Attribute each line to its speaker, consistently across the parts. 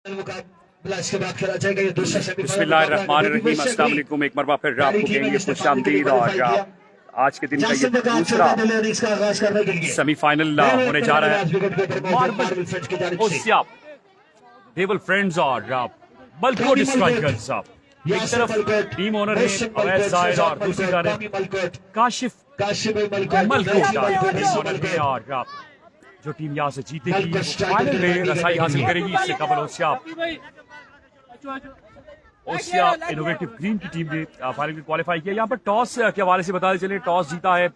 Speaker 1: बिस्मिल्लाहिर्रहमानिर्रहीम, अस्सलाम वालेकुम। एक मरतबा फिर आपको कहेंगे खुशामदीद। और आज के दिन का ये दूसरा सेमीफाइनल होने जा रहा है। देवल फ्रेंड्स और मलकोट स्ट्राइकर्स। एक तरफ टीम ओनर है अवैध जाहिद और दूसरी तरफ काशिफ मलकोट टीम ओनर है। और जो टीम यहाँ से जीतेगी वो फाइनल में रसाई हासिल करेगी। इससे कबल ओसिया इनोवेटिव ग्रीन की टीम ने फाइनल में क्वालिफाई किया। यहाँ पर टॉस के हवाले से बताते चले, टॉस जीता है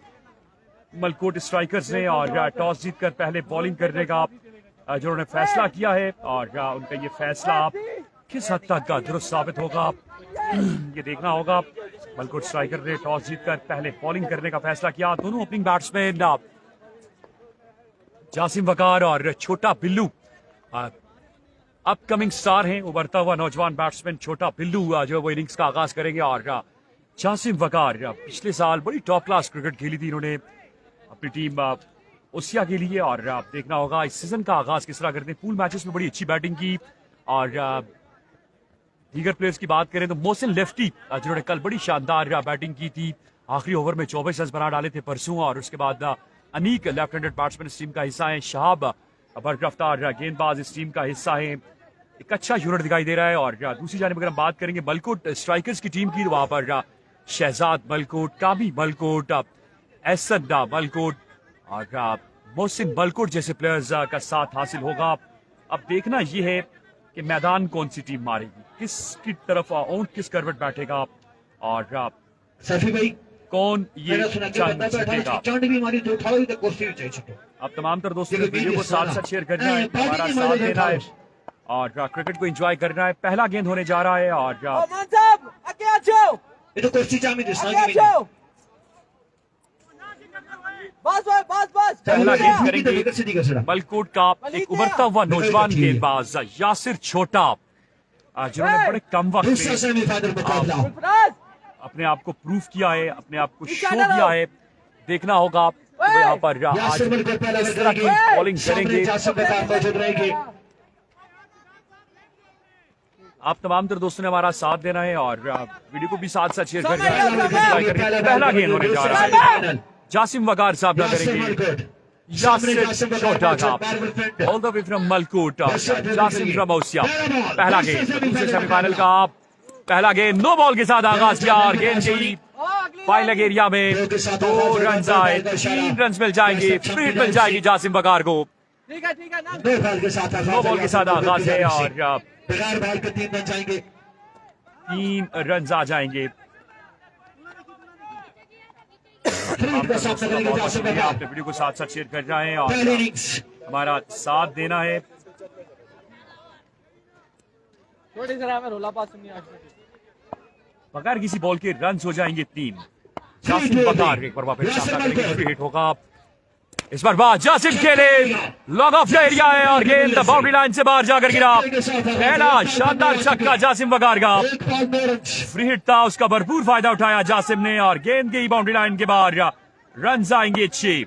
Speaker 1: मलकोट स्ट्राइकर्स ने और टॉस जीतकर पहले बॉलिंग करने का जो उन्होंने फैसला किया है। और उनका ये फैसला किस हद तक का दुरुस्त साबित होगा ये देखना होगा। मलकोट स्ट्राइकर ने टॉस जीतकर पहले बॉलिंग करने का फैसला किया। दोनों ओपनिंग बैट्समैन जासिम वकार और छोटा बिल्लू अपकमिंग स्टार हैं। उभरता हुआ नौजवान बैट्समैन छोटा बिल्लू जो वो इनिंग्स का आगाज करेंगे। और जासिम वकार पिछले साल बड़ी टॉप क्लास क्रिकेट खेली थी इन्होंने अपनी टीम ओसिया के लिए। और देखना होगा इस सीजन का आगाज किस तरह करते हैं। पूल मैचेस में बड़ी अच्छी बैटिंग की। और दीगर प्लेयर्स की बात करें तो मोहसिन लेफ्टी जिन्होंने कल बड़ी शानदार बैटिंग की थी, आखिरी ओवर में 24 रन बना डाले थे परसों। और उसके बाद अनीक लेफ्ट हैंडेड बैट्समैन इस टीम का हिस्सा है। शहाब बरगफ्तार गेंदबाज इस टीम का हिस्सा है। एक अच्छा यूनिट दिखाई दे रहा है। और दूसरी जानिब अगर हम बात करेंगे मलकोट स्ट्राइकर्स की टीम की तो वहां पर शहजाद मलकोट, कामी मलकोट, एहसन मलकोट और मोहसिन मलकोट जैसे प्लेयर्स का साथ हासिल होगा। अब देखना यह है कि मैदान कौन सी टीम मारेगी, किसकी तरफ ऊंट किस करवट बैठेगा और कौन ये जंग जीतेगा। अब तमाम तर दोस्तों ने वीडियो को साथ साथ शेयर करना है, हमारा साथ देना है और क्रिकेट को एंजॉय करना है। पहला गेंद होने जा रहा है और पहला गेंद करेंगे मलकोट का एक उभरता हुआ नौजवान गेंदबाज यासिर छोटा, जिन्होंने बड़े कम वक्त में अपने आप को प्रूफ किया है, अपने आप को शो किया है। देखना होगा वो यहाँ पर आज किस तरह की बॉलिंग करेंगे। आप तमाम तर दोस्तों ने हमारा साथ देना है और वीडियो को भी साथ साथ शेयर करना है। पहला गेंद होने जा रहा है, जासिम वकार साहब करेंगे यासिर छोटा का all the way from Malkot, Jasim from Osia. पहला गेंद दूसरे सेमीफाइनल का पहला गेंद नो बॉल के साथ आगाज किया और गेंद गई फाइनल एरिया में। 2 रन आए, 3 रन मिल जाएंगे, फ्री हिट मिल जाएगी जासिम वकार को। नो बॉल के साथ आगाज है और 3 रन आ जाएंगे। आपने वीडियो को साथ साथ शेयर करना है और हमारा साथ देना है। बगैर किसी बॉल के रन हो जाएंगे 3। जासिम वकार एक बार फिर फ्री हिट होगा। इस बार बाद जासिम खेले, लॉन्ग ऑफ एरिया है और गेंद बाउंड्री लाइन से बाहर जाकर गिरा। पहला शानदार छक्का जासिम वकार का, फ्री हिट था, उसका भरपूर फायदा उठाया जासिम ने और गेंद गई बाउंड्री लाइन के बाहर। रन आएंगे 6।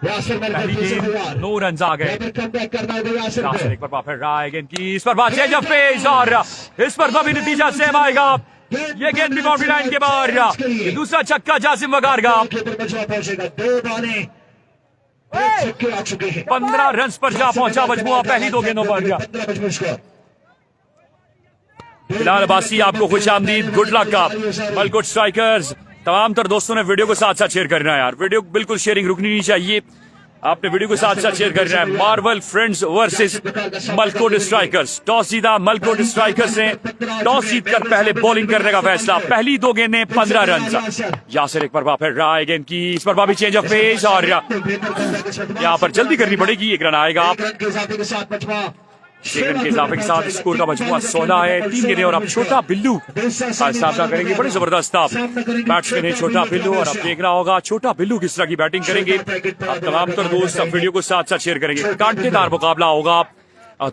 Speaker 1: पहली गेंद 9 रन आ गए। एक बार फिर रहा है गेंद की, इस पर बात चेंज ऑफ पेस और इस पर भी नतीजा सेम आएगा। ये गेंद भी बाउंड्री लाइन के बाहर। दूसरा छक्का जासिम वकार का, 15 रन पर जा पहुंचा मजमुआ पहली 2 गेंदों पर। बिलाल अब्बासी आपको खुशामदीद, गुड लक का। मलकोट स्ट्राइकर्स तमाम तर दोस्तों ने वीडियो को साथ साथ शेयर करना है यार, वीडियो बिल्कुल शेयरिंग रुकनी नहीं चाहिए। आपने वीडियो को साथ साथ शेयर करना है। Marvel Friends versus Malkot Strikers. Toss जीता मलकोट स्ट्राइकर्स ने, टॉस जीतकर पहले बॉलिंग करने का फैसला। पहली 2 गेंदें 15 रन। यासिर एक बार फिर रहा है गेंद की, इस पर भी चेंज ऑफ पेस और यहाँ पर जल्दी करनी पड़ेगी, 1 रन आएगा। 1 रन के इजाफे के साथ स्कोर का मजमुआ 16 है। 3 गेंदें और अब छोटा बिल्लू सामना करेंगे। बड़ी जबरदस्त बैट्समैन है छोटा बिल्लू और अब देखना होगा छोटा बिल्लू किस तरह की बैटिंग करेंगे। अब तमाम तर दोस्त वीडियो को साथ साथ शेयर करेंगे। कांटेदार मुकाबला होगा।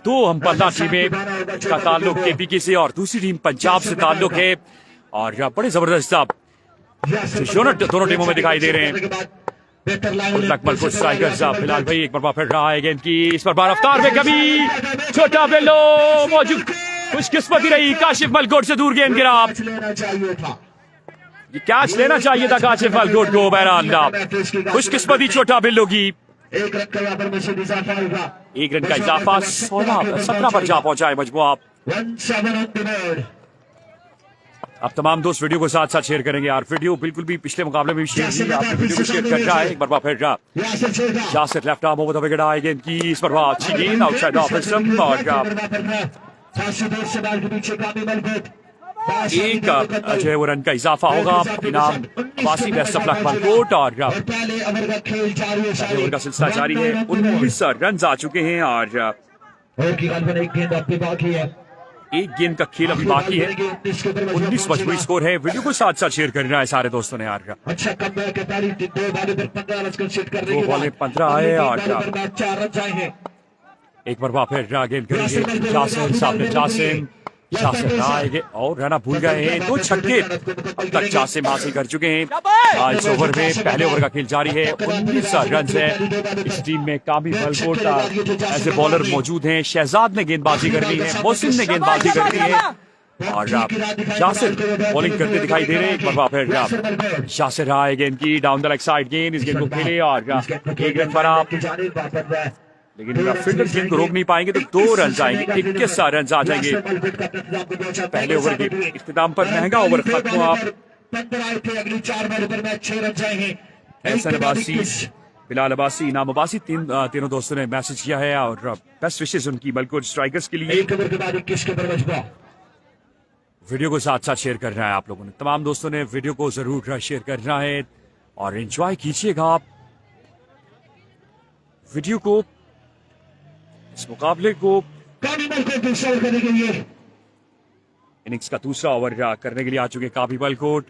Speaker 1: 2 हम पल्ला टीमें का ताल्लुक केपीके से और दूसरी टीम पंजाब से ताल्लुक है और बड़े जबरदस्त यूनिट दोनों टीमों में दिखाई दे रहे हैं। मलकोट स्ट्राइकर्स फिलहाल भाई एक बार फिर रहा है गेंद की इस पर बार रफ्तार में कभी छोटा बिल्लो मौजूद खुशकिस्मती रही काशिफ मलकोट से दूर गेंद गिरा कैच लेना चाहिए था काशिफ मलकोट को बहरहाल खुशकिस्मती छोटा बिल्लो की
Speaker 2: एक रन का यहाँ पर मजीद इजाफा होगा
Speaker 1: 1 रन का इजाफा 17 पर जा पहुंचा है मजमुआ
Speaker 2: 1-7 on the board।
Speaker 1: अब तमाम दोस्त वीडियो को साथ साथ शेयर करेंगे यार वीडियो बिल्कुल भी पिछले मुकाबले में भी शेयर की आपने वीडियो को शेयर कर रहा है एक बार फिर Yasir left arm over the wicket आए गेंद की इस पर अच्छी गेंद आउटसाइड ऑफ स्टंप और एक जो है वो रन का इजाफा होगा इनाम वासी बेस्ट ऑफ लक मलकोट और ओवर का सिलसिला जारी है 19 रन आ चुके हैं और एक गेंद का खेल अभी बाकी है 19 मजबूरी स्कोर है वीडियो को साथ साथ शेयर करना है सारे दोस्तों ने यार
Speaker 2: अच्छा कम है
Speaker 1: 2 बॉल में 15 आए और
Speaker 2: 4 रन आए हैं
Speaker 1: एक बार फिर गेंद करेंगे जासिम सामने जासिम आएंगे और रहना भूल गए हैं 2 छक्के अब तक जासिम हासिल कर चुके हैं आज ओवर में पहले ओवर का खेल जारी है 19 रन है इस टीम में कामी मलकोट ऐसे बॉलर मौजूद हैं शहजाद ने गेंदबाजी कर ली है मोहसिन ने गेंदबाजी कर ली है और यासिर बॉलिंग करते दिखाई दे रहे हैं एक बार फिर यासिर आए गेंद की डाउन द लेग साइड गेंद इस गेंद को खेले और 1 रन पर आप लेकिन फील्डर गेंद को रोक नहीं पाएंगे तो 2 रन आएंगे 21 रन आ जाएंगे पहले ओवर के इख्तिताम पर महंगा ओवर खत्म हुआ एहसन अब्बासी बिलाल अब्बासी इनाम अब्बासी तीनों दोस्तों ने मैसेज किया है और बेस्ट विशेष उनकी मलकोट स्ट्राइकर्स के लिए वीडियो को साथ साथ शेयर करना है आप लोगों ने तमाम दोस्तों ने वीडियो को जरूर शेयर करना है और एंजॉय कीजिएगा आप वीडियो को इस मुकाबले को इनिंग्स का दूसरा ओवर करने के लिए आ चुके काबी मलकोट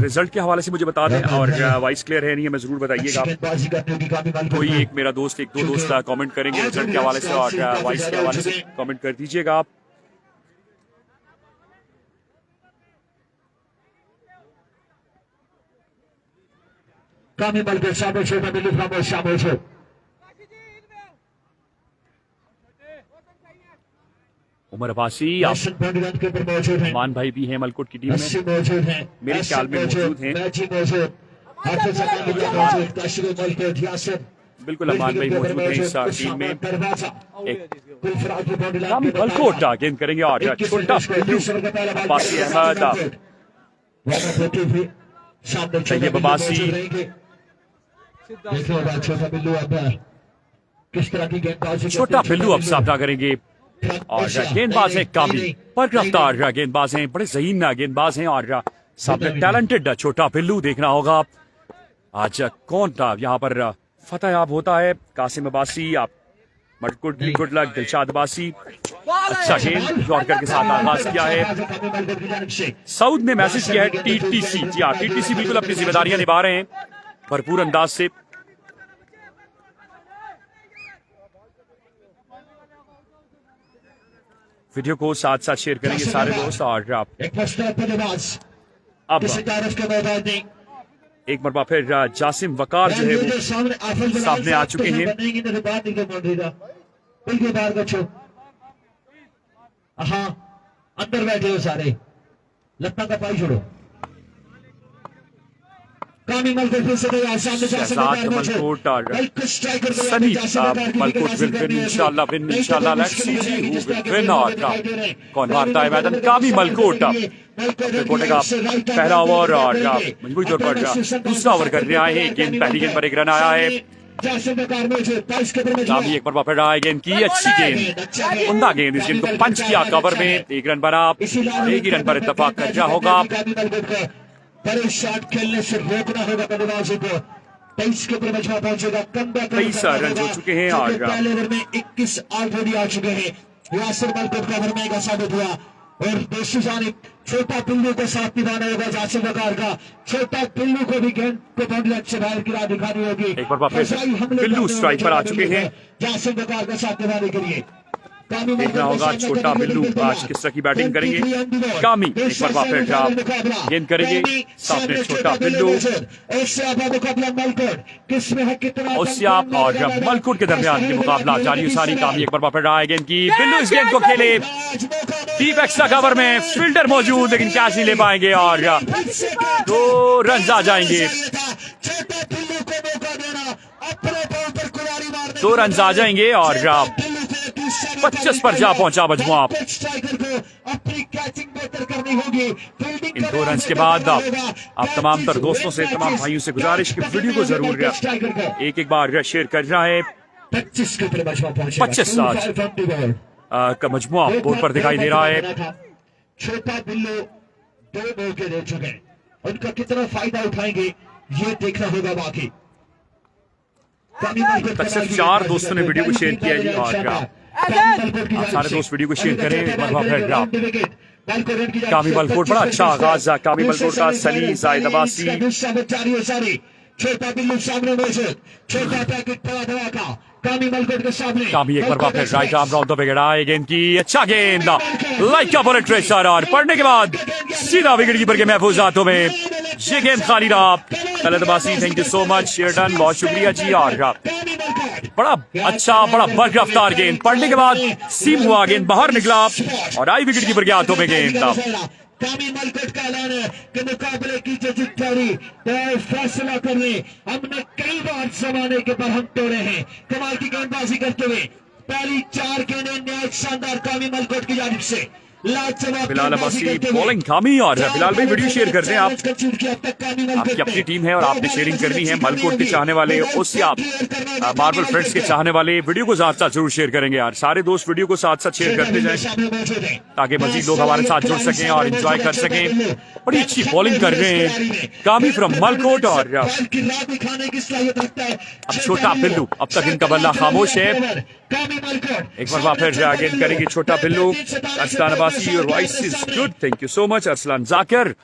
Speaker 1: रिजल्ट के हवाले से मुझे बता दें और वाइस क्लियर है नहीं हमें जरूर बताइएगा कोई एक मेरा दोस्त 1-2 दोस्त कमेंट करेंगे रिजल्ट के हवाले से और वाइस के हवाले से कमेंट कर दीजिएगा आप
Speaker 2: कामी मलकोट शामिल छोटा बिल्लू खामोश शामिल हो
Speaker 1: उमर अब्बासी मान भाई भी हैं मलकोट की टीम में
Speaker 2: मौजूद हैं
Speaker 1: मेरे ख्याल में मौजूद हैं बिल्कुल अमान भाई मौजूद हैं इस टीम में कामी मलकोट गेंद करेंगे और छोटा बिल्लू अब्बासी अहमद तैयब अब्बासी
Speaker 2: छोटा बिल्लू अब किस तरह की गेंदबाजी
Speaker 1: छोटा बिल्लू अब सामना करेंगे और गेंदबाज है कामी पर रफ्तार गेंदबाज हैं बड़े ज़हीन गेंदबाज हैं और सामने टैलेंटेड छोटा बिल्लू देखना होगा आज कौन यहाँ पर फतेहयाब होता है कासिम अब्बासी आप गुड लक दिलशाद अब्बासी अच्छा गेंद यॉर्कर के साथ आगाज किया है सऊद ने मैसेज किया है टीटीसी जी हाँ टीटीसी बिल्कुल अपनी जिम्मेदारियां निभा रहे हैं भरपूर अंदाज से वीडियो को साथ साथ शेयर करेंगे सारे दोस्त और अब एक बार फिर जासिम वकार जो है वो सामने आ चुके हैं
Speaker 2: हाँ अंदर बैठे हो सारे लत्ता का पाई छोड़ो
Speaker 1: शहजाद मलकोट और सनी मलकोट विल विन इंशाल्लाह let's see who will win और कौन हारता है मैदान कामी मलकोट कोटे का पहला ओवर और मजबूरी तौर पर दूसरा ओवर करने आए हैं गेंद पहली गेंद पर 1 रन आया है कामी एक बार फिर रहा है गेंद की अच्छी गेंद उमदा गेंद इस गेंद को पंच किया कवर में 1 रन बना 1 ही रन पर इत्तेफाक कर जा होगा
Speaker 2: बड़े शॉट खेलने से रोकना होगा बल्लेबाजों को 23 के ऊपर मजमा पहुंचेगा कम
Speaker 1: 23 रन हो चुके हैं और
Speaker 2: पहले ओवर में 21 ऑलरेडी आ चुके हैं यासिर मलकोट का ओवर में साबित हुआ और दूसरी जानिब छोटा पिल्लू को साथ निभाना होगा जासिम वकार का छोटा पिल्लू को भी गेंद को बाउंड्री से बाहर गिरा दिखानी होगी
Speaker 1: एक बार फिर पिल्लू स्ट्राइक पर आ चुके हैं
Speaker 2: जासिम वकार का साथ निभाने के लिए
Speaker 1: देखना होगा छोटा बिल्लू आज किस तरह की बैटिंग करेंगे। कामी एक बार फिर गेंद करेंगे, सामने छोटा बिल्लू। ओसियाप और मलकुट के दरमियान ये मुकाबला जारी सारी। कामी एक बार फिर रहा है गेंद की, बिल्लू इस गेंद को खेले डीप एक्स्ट्रा कवर में, फील्डर मौजूद लेकिन कैच नहीं ले पाएंगे और 2 रन आ जाएंगे। 2 रन आ जाएंगे और 25 पर जा पहुंचा मजमुआ। इन 2 रन के बाद आप तमाम तर दोस्तों से, तमाम भाइयों से गुजारिश की वीडियो को जरूर एक बार शेयर कर रहा है। 25 आज का मजमुआ बोर्ड पर दिखाई दे रहा है।
Speaker 2: छोटा बिल्लू 2 मौके दे चुके हैं, उनका कितना फायदा उठाएंगे ये देखना होगा। बाकी
Speaker 1: तक सिर्फ 4 दोस्तों ने वीडियो को शेयर किया जी और आप सारे दोस्त वीडियो को शेयर करें। कामी मलकोट बड़ा अच्छा आगाज, कामी मलकोट का सली जायद अब्बासी।
Speaker 2: छोटा बिल्लू सामने मौजूद, छोटा पैकेट पड़ा का कामी मलकोट के सामने।
Speaker 1: कामी एक बार फिर राइट आर्म राउंड पे गिरा है गेंद की, अच्छा गेंद लाइक का बुलेट ट्रेसर और पढ़ने के बाद सीधा विकेट कीपर के महफूज हाथों में ये गेंद खाली रहा। Talat Abbasi thank you so much, share done, बहुत शुक्रिया जी। और बड़ा अच्छा बड़ा बर्क रफ्तार गेंद पढ़ने के बाद सीम हुआ, गेंद बाहर निकला और आई विकेट कीपर के हाथों में गेंद।
Speaker 2: कामी मलकोट का ऐलान है कि मुकाबले की जो जिम्मेदारी फैसला करने हमने कई बार जमाने के बरहम तोड़े हैं। कमाल की गेंदबाजी करते हुए पहली 4 गेंदें न्याय शानदार कामी मलकोट की जानिब से।
Speaker 1: बिलाल अब्बासी बॉलिंग कामी और बिलाल भाई वीडियो शेयर कर दें आप, आपकी अपनी टीम है और आपने शेयरिंग करनी है। मलकोट के चाहने वाले, उससे आप मार्बल फ्रेंड्स के चाहने वाले वीडियो को साथ साथ जरूर शेयर करेंगे यार। सारे दोस्त वीडियो को साथ साथ शेयर करते जाएं ताकि मजीद लोग हमारे साथ जुड़ सकें और एंजॉय कर सकें। बड़ी अच्छी बॉलिंग कर रहे हैं कामी फ्रॉम मलकोट। और अब छोटा बिल्लू, अब तक इनका बल्ला खामोश है। एक बार फिर गेंद करेंगे छोटा Billu. Arsalan Abbasi, your voice is good, thank you so much Arsalan Zakir.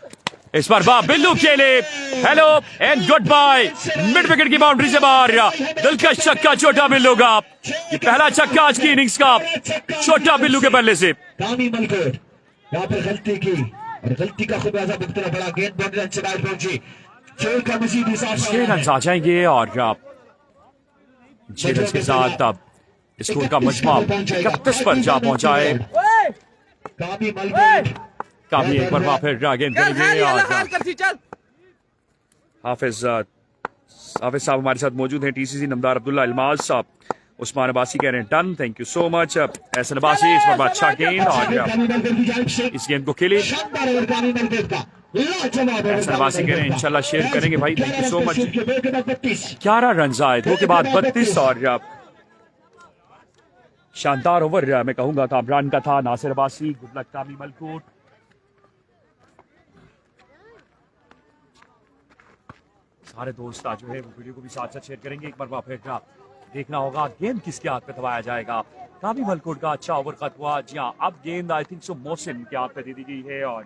Speaker 1: इस बार बिल्लू खेले, hello and goodbye, mid wicket की बाउंड्री से बाहर। दिलकश छक्का छोटा बिल्लू का, ये पहला छक्का आज की इनिंग्स का छोटा बिल्लू के बल्ले से।
Speaker 2: कामी मलकोट यहाँ पर गलती की और गलती का खुलासा भुगतना पड़ा। गेंद बाउंड्री से बाहर पहुंची,
Speaker 1: 6 रन आ जाएंगे और 6 रन के साथ अब स्कोर का मजमा 31 पर जा पहुंचा है। कामी एक बार फिर गेंद करेंगे और हाफिज साहब हमारे साथ मौजूद हैं। टीसीसी नमदार अब्दुल्ला इल्माज साहब, उस्मान अब्बासी कह रहे हैं done, thank you so much. Ehsan Abbasi इस बार अच्छा गेंद और इस गेंद को खेले। एहसन अब्बासी कह रहे हैं इंशाल्लाह शेयर करेंगे भाई, thank you so much. 11 run आए 2 के बाद 32 और शानदार ओवर मैं कहूंगा कामरान का था। नासिर अब्बासी, गुड लक कामी मलकोट। सारे दोस्त आज जो है वो वीडियो को भी साथ साथ शेयर करेंगे। एक बार फिर देखना होगा गेंद किसके हाथ पे दबाया जाएगा। कामी मलकोट का अच्छा ओवर खत्म हुआ जी हाँ। अब गेंद आई थिंक सो मोहसिन के हाथ पे दे दी गई है और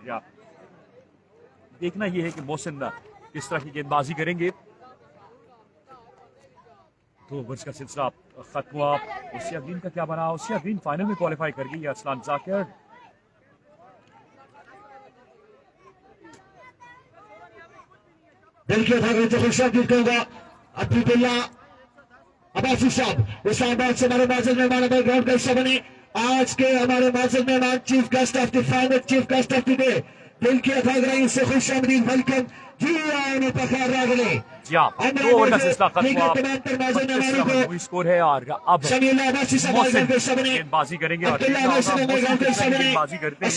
Speaker 1: देखना यह है कि मोहसिन किस तरह की गेंदबाजी करेंगे। 2 ओवर्स का सिलसिला खत्म हुआ। ओसिया ग्रीन का क्या बना? ओसिया ग्रीन फाइनल में क्वालिफाई कर गई है। अरसलान जाकिर
Speaker 2: देखिए अब्दुल्ला अब्बासी साहब इस्लामाबाद से हमारे माजिद मेहमान ग्राउंड का हिस्सा बने। आज के हमारे माजिद मेहमान chief guest of the final, chief guest of the day, दिल की अथागराई से खुश आमदीद वेलकम जी आने पखार रागले।
Speaker 1: जी हां, 2 ओवर का सिलसिला खत्म हुआ। स्कोर है और अब गेंदबाजी करेंगे और गेंदबाजी करते हैं।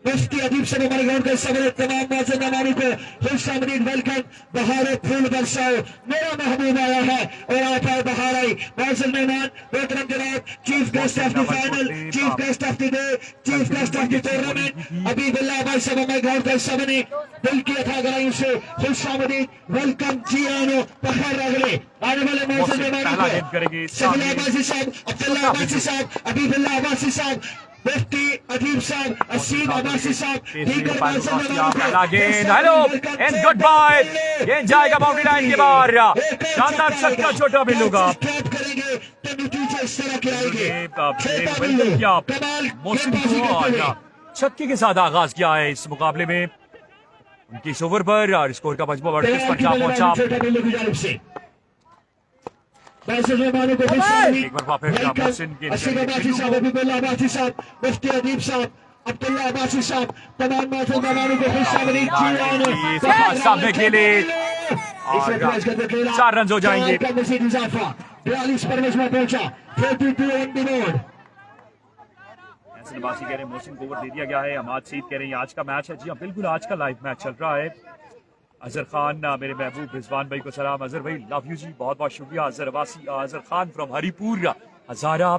Speaker 1: मुफ्ती अदीब साहब हमारे ग्राउंड का समय तमाम मौजूद मेहमानों को खुश आमदीद वेलकम। बहार फूल बरसाओ, मेरा महबूब आया है और आप आए बहार आई। मौजूद मेहमान मोहतरम जनाब chief guest of the final, chief guest of the day, chief guest of the tournament Habibullah भाई साहब हमारे ग्राउंड का समय दिल की अथागराई से खुश आमदीद वेलकम जी आनो बहार अगले आने वाले मौजूद मेहमानों को सबिला अब्बासी साहब, अब्दुल्ला अब्बासी साहब, हबीबुल्लाह अब्बासी साहब, मुफ्ती अदीब साहब, असीम अब्बासी साहब, हेलो एंड गुड बाय। गेंद जाएगा बाउंड्री लाइन के बाहर। शानदार छक्का छोटा बिल्लू का।
Speaker 2: इस तरह के आएंगे छोटा
Speaker 1: वेलकम
Speaker 2: बिल्लू
Speaker 1: किया
Speaker 2: कमाल
Speaker 1: मोहसिन
Speaker 2: गेंदबाजी
Speaker 1: को
Speaker 2: करते
Speaker 1: और
Speaker 2: हुए
Speaker 1: छक्के के साथ आगाज किया है इस मुकाबले में उनकी इस ओवर पर और स्कोर का मजमू 38 पर जा पहुंचा।
Speaker 2: छोटा बिल्लू की जानिब से पैसे मेहमानों को
Speaker 1: एक बार फिर मोहसिन के
Speaker 2: अशीफ अब्बासी साहब अबीबुल्लाह अब्बासी साहब मुफ्ती अदीब साहब अब्दुल्ला अब्बासी साहब तमाम मेहमानों को
Speaker 1: सामने खेले और 4 रन हो जाएंगे।
Speaker 2: 42 पर में पहुंचा 32 ऑन द बोर्ड।
Speaker 1: नवासी कह रहे हैं मोहसिन को ओवर दे दिया गया है। अमाद सईद कह रहे हैं आज का मैच है। जी हाँ बिल्कुल आज का लाइव मैच चल रहा है। अजहर खान मेरे महबूब रिजवान भाई को सलाम। अजहर भाई लव यू जी, बहुत बहुत शुक्रिया। अजहर खान फ्रॉम हरिपुर हजारा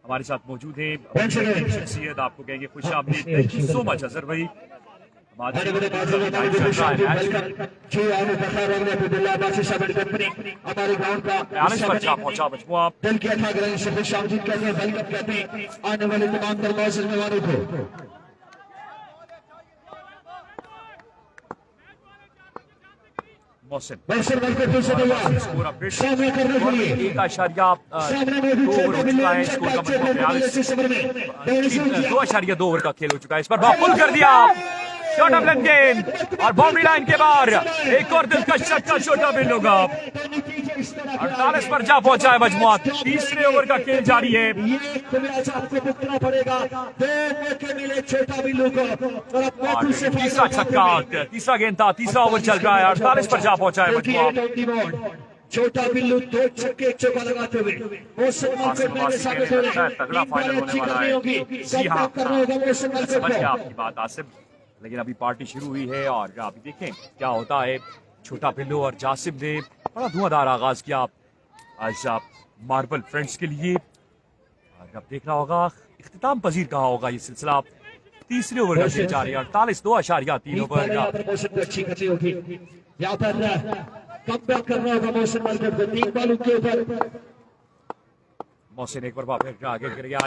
Speaker 1: हमारे साथ मौजूद है। शख्सियत आपको कहेंगे खुश आमदीद। Thank you so much Azhar भाई।
Speaker 2: हमारे बड़े हमारे गांव का
Speaker 1: पहुंचा मजमुआ
Speaker 2: दिल के अथा ग्रहण से खुश आमदीद कहते हैं, वेलकम कहते हैं आने वाले तमाम दरवाजे मेहमानों को।
Speaker 1: मोहसिन
Speaker 2: सामने करने के लिए
Speaker 1: 2.2 ओवर का खेल हो चुका है। इस पर पुल कर दिया शॉर्ट ऑफ लेंथ गेंद और बाउंड्री लाइन के बाहर एक और दिलकश छक्का छोटा बिल्लू का 48 पर जा पहुंचा है मजमुआ। तीसरे ओवर का खेल जारी है।
Speaker 2: आपको पड़ेगा 2 मौके मिले छोटा बिल्लू को।
Speaker 1: तीसरा छक्का, तीसरा गेंद था, तीसरा ओवर चल रहा है। 48 पर जा पहुंचा है मजमुआ।
Speaker 2: छोटा बिल्लू 2 छक्के एक चौका लगाते हुए
Speaker 1: तगड़ा फाइनल होने वाला है। जी हाँ समझ गया आपकी बात आसिफ, लेकिन अभी पार्टी शुरू हुई है और अभी देखें क्या होता है। छोटा बिल्लू और जासिम ने बड़ा धुआंधार आगाज किया आज मार्बल फ्रेंड्स के लिए और अब देखना होगा इख्तिताम पजीर कहा होगा ये सिलसिला। तीसरे ओवर का खेल जारी है। 48 2.3 ओवर
Speaker 2: अच्छी करनी होगी यहाँ पर कम बैक करना होगा मोहसिन मलकत को 3 बॉलों के ऊपर।
Speaker 1: मोहसिन एक बार फिर आगे गिर गया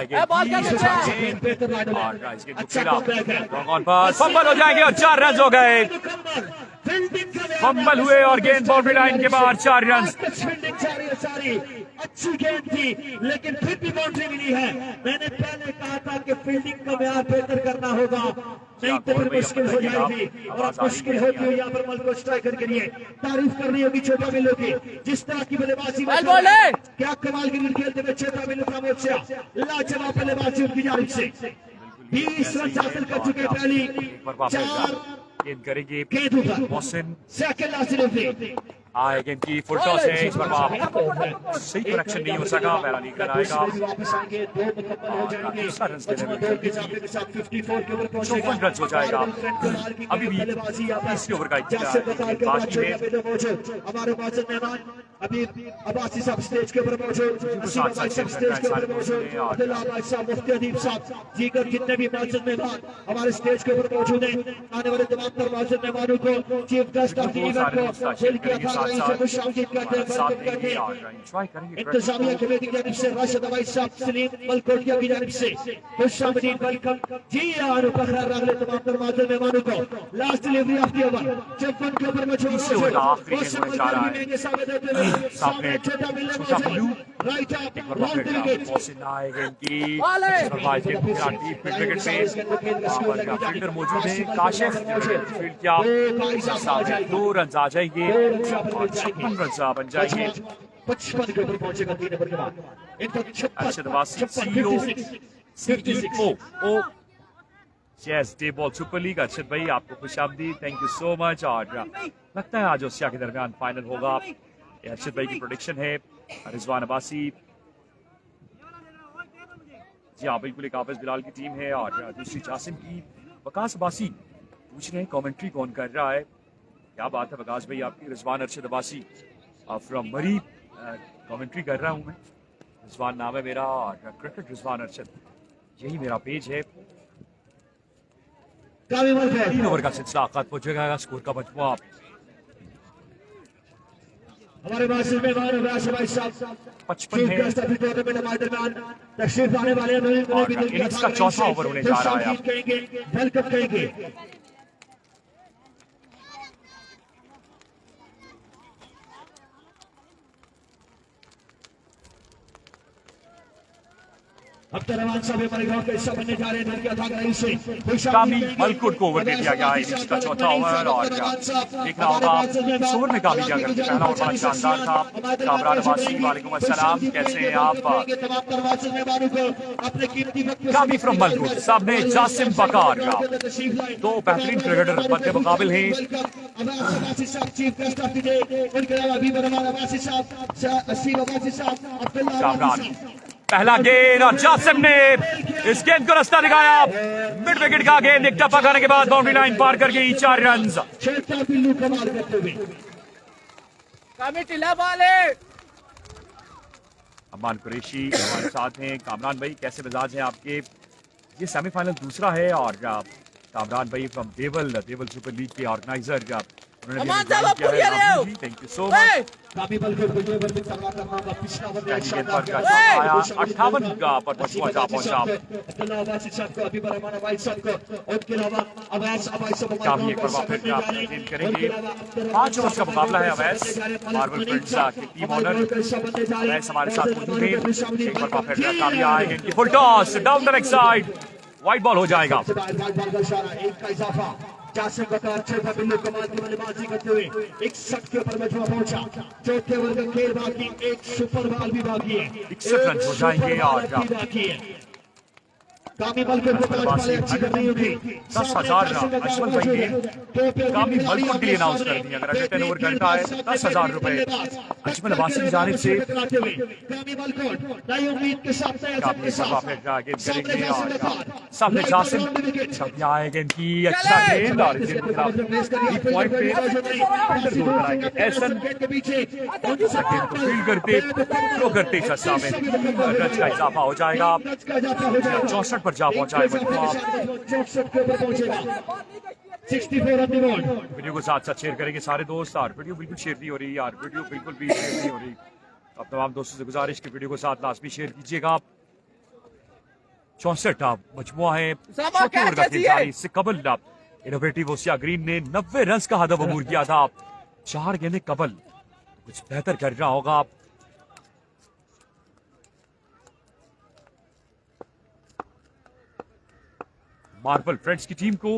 Speaker 1: फंबल हो जाएंगे और 4 रन हो गए। फंबल हुए और गेंद बाउंड्री लाइन के बाहर 4 रन।
Speaker 2: अच्छी गेंद थी लेकिन फिर भी बाउंड्री मिली है। मैंने पहले कहा था कि फील्डिंग का म्यार बेहतर करना होगा, नहीं तो फिर मुश्किल हो जाएगी और अब मुश्किल होती है। यहाँ पर मलको स्ट्राइकर के लिए तारीफ करनी होगी छोटा बिल्लू की, जिस तरह की बल्लेबाजी क्या कमाल की खेलते हुए छोटा बिल्लू का मोर्चा लाजवाब बल्लेबाजी उनकी जानिब से 20 रन हासिल कर चुके। पहली 4
Speaker 1: गेंद करेंगे
Speaker 2: गेंद
Speaker 1: मोहसिन।
Speaker 2: सेकंड लास्ट डिलीवरी
Speaker 1: आए गेंद की फुल टॉस है। इस पर सही कनेक्शन नहीं हो सका। पहला नहीं कराएगा।
Speaker 2: वापस आएंगे 2 मुकम्मल हो जाएंगे।
Speaker 1: 54 रन हो जाएगा। अभी भी तीसरे ओवर का बाकी है।
Speaker 2: हमारे माजन मेहमान अभी अब्बासी साहब स्टेज के ऊपर मौजूद, स्टेज के ऊपर मौजूद, अब्दुल्ला भाई साहब, मुफ्ती अदीब साहब, दीगर जितने भी माजन मेहमान हमारे स्टेज के ऊपर मौजूद हैं। आने वाले तमाम तर माजन मेहमानों को chief guest of the event को दिल के अथा से खुश आमदीद कहते हैं, वेलकम कहते हैं। इंतजामिया कमेटी की जानिब से राशिद अवाइद साहब, सलीम मलकोटिया की जानिब से खुश आमदीद वेलकम। जी हाँ बखैर अगले तमाम तर माजन मेहमानों को last delivery of the over 54 के ऊपर मौजूद सामने छोटा Billu right up round wicket.
Speaker 1: Fielder मौजूद है काशिफ, फील्ड किया 2 रन आ जाएंगे और 56 रन बन जाएंगे।
Speaker 2: 55 के ऊपर पहुंचेगा 3 ओवर के बाद। इनको
Speaker 1: 56 chase day ball super league. Arshad भाई आपको खुश आमदीद, थैंक यू सो मच। और लगता है आज ओसिया के दरमियान फाइनल होगा। अर्शद भाई की प्रोडिक्शन है। रिजवान अब्बासी जी हाँ बिल्कुल एक आबिद बिलाल की टीम है और दूसरी जासिम की। वकास अब्बासी पूछ रहे हैं कमेंट्री कौन कर रहा है। क्या बात है वकास भाई आपकी। रिजवान अरशद अब्बासी फ्रॉम मरी कमेंट्री कर रहा हूँ मैं। रिजवान नाम है मेरा और क्रिकेट रिजवान अरशद यही मेरा पेज है। 3 ओवर का सिलसिला आगाज पहुंचेगा। स्कोर का मजमुआ
Speaker 2: हमारे मासिक मेहमान राशिद भाई साहब
Speaker 1: 55 है।
Speaker 2: तशरीफ आने वाले
Speaker 1: इनिंग्स का चौथा ओवर होने जा रहा है।
Speaker 2: वेलकम कहेंगे। अब्दुर्रहमान साहब हमारे गांव के हिस्सा बनने जा रहे हैं क्या था रही से
Speaker 1: कामी मलकुट को ओवर दे दिया गया है इनिंग्स का चौथा ओवर और देखना होगा इस ओवर में कामी क्या करते हैं। पहला ओवर बड़ा शानदार था। कामरान अब्बासी वालेकुम अस्सलाम, कैसे हैं आप? कामी फ्रॉम मलकुट सामने जासिम बकार का, दो बेहतरीन क्रिकेटर मध्य मुकाबिल हैं। कामरान पहला गेंद और जासिम ने इस गेंद को रास्ता दिखाया। मिड विकेट का गेंद एक टप्पा खाने के बाद बाउंड्री लाइन पार कर गई, 4 रन। अमान कुरैशी हमारे साथ हैं। कामरान भाई कैसे मिजाज हैं आपके? ये सेमीफाइनल दूसरा है और कामरान भाई फ्रॉम देवल सुपर लीग के organiser, thank you so much. 58 पर पहुंचा काफी एक बार वापस करेंगे। 5 ओवर का मुकाबला है। अवैस मार्बल फ्रेंड्स की टीम ऑनर अवैस हमारे साथ मौजूद है। एक बार वापस काफी आएंगे इनकी full toss down the leg side, wide ball हो जाएगा। जासिम बकार चौथा बिल्लू कमाल की बल्लेबाजी करते हुए 61 के ऊपर मजबूत पहुंचा। चौथे ओवर का खेल बाकी, एक सुपर बॉल भी बाकी है। 61 रन हो जाएंगे और कामी मलकुट को अच्छी कर रही होगी। 10,000 रन अशमत भाई ने कामी मलकुट के लिए अनाउंस कर दिया। अगर 10 ओवर करता है 10,000 रुपए अजमल अब्बासी की जानिब से। कामी मलकुट नई उम्मीद के साथ काफी सफा फेंक गेंद करेंगे और सामने जासिम छवि आएगा इनकी। अच्छा गेंद और गेंद के खिलाफ पॉइंट पे दूर कराएंगे। एहसन गेंद को फील्ड करते थ्रो करते छक्का में रन का इजाफा हो जाएगा। 64 पर जा पहुंचा है। वीडियो को साथ शेयर करेंगे सारे दोस्त। और वीडियो बिल्कुल शेयर नहीं हो रही यार, वीडियो बिल्कुल भी शेयर नहीं हो रही। अब तमाम दोस्तों से गुजारिश की वीडियो को साथ लाजमी शेयर कीजिएगा। 64 मजमुआ है। इससे कबल इनोवेटिव ओसिया ग्रीन ने 90 रन का हदफ अबूर किया था। 4 गेंदें कबल, कुछ बेहतर करना होगा। मार्बल फ्रेंड्स की टीम को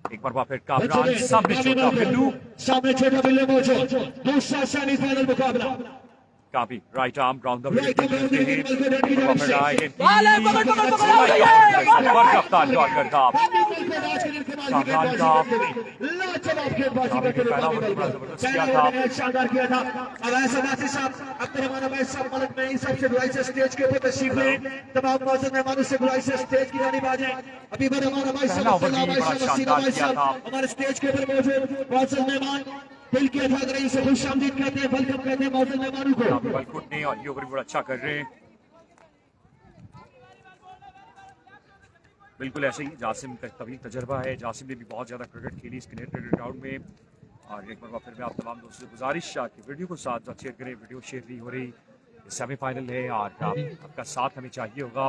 Speaker 1: एक बार फिर कामरान सामने छोटा बिल्लू मौजूद। दूसरा सेमीफाइनल मुकाबला काफी right arm round the wicket करते हैं। कप्तान जॉर्ज करता कामरान का पहला ओवर बड़ा जबरदस्त किया था। शानदार किया था। अवैस अब्बासी साहब अब्दुर्रहमान अवैस साहब मलक में इन सबसे बुराई से स्टेज के ऊपर तशरीफ ले। तमाम मौजूद मेहमानों से बुराई से स्टेज की जानी बाजें। अभी अब्दुर्रहमान अवैस साहब हमारे स्टेज के ऊपर मौजूद मौजूद मेहमान दिल की अथाह गहराई से खुशामदीद कहते हैं, वेलकम कहते हैं मौजूद मेहमानों को। मलकुट ने और ये ओवर भी बड़ा अच्छा कर रहे हैं। बिल्कुल ऐसे ही जासिम का तभी तजर्बा है। जासिम ने भी बहुत ज्यादा क्रिकेट खेली इस क्रिकेट ग्राउंड में। और एक बार फिर मैं आप तमाम दोस्तों से गुजारिश कि वीडियो को साथ शेयर करें। वीडियो शेयर नहीं हो रही, सेमीफाइनल है और आपका साथ हमें चाहिए होगा।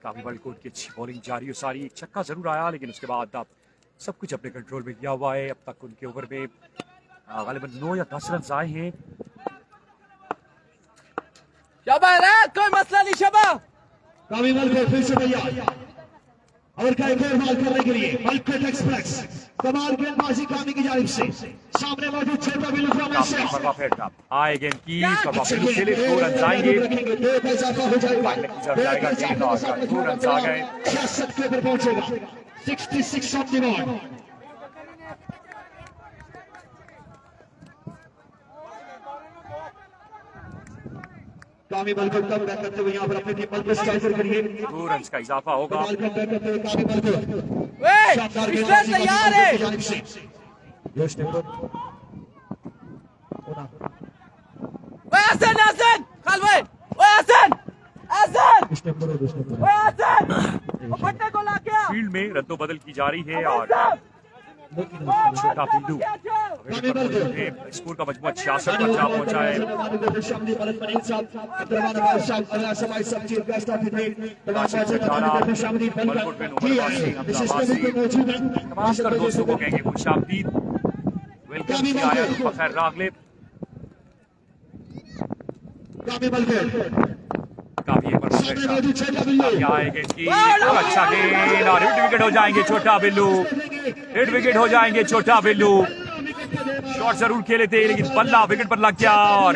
Speaker 1: काफी मलकुट की अच्छी बॉलिंग जारी हो सारी। एक छक्का जरूर आया लेकिन उसके बाद सब कुछ अपने कंट्रोल में किया हुआ है। अब तक उनके ओवर में गालिबन 9 या 10 रन आए हैं।
Speaker 3: कोई मसला नहीं शबा।
Speaker 2: कामी मलकुट फिर से तैयार और का एक और बॉल करने के लिए मलकुट एक्सप्रेस। कमाल गेंदबाजी कामी की जानिब से। सामने मौजूद छोटा बिल्लू
Speaker 1: आए गेंद की 2 रन आएंगे। 2 रन आ गए।
Speaker 2: 66 के ऊपर पहुंचेगा। 66 ऑन द बॉल। कामी मलकुट कम बैक करते हुए यहाँ पर अपनी टीम मलकुट स्ट्राइकर करिए।
Speaker 1: 2 रन का इजाफा होगा।
Speaker 3: तैयार है। हसन हसन खालवे
Speaker 1: फील्ड में रद्दो बदल की जा रही है और छोटा बिल्लू स्कोर का मजमूआ 66 पर जा पहुंचा है। तमाम दोस्तों को कहेंगे खुशामदीद, वेलकम किया है। रागले
Speaker 2: कामी मलकोट
Speaker 1: काफी एक बार
Speaker 2: सामने मौजूद छोटा बिल्लू
Speaker 1: क्या आएगा इसकी और अच्छा गेंद और हिट विकेट हो जाएंगे छोटा बिल्लू, हिट विकेट हो जाएंगे छोटा बिल्लू। शॉट जरूर खेले थे लेकिन बल्ला विकेट पर लग गया और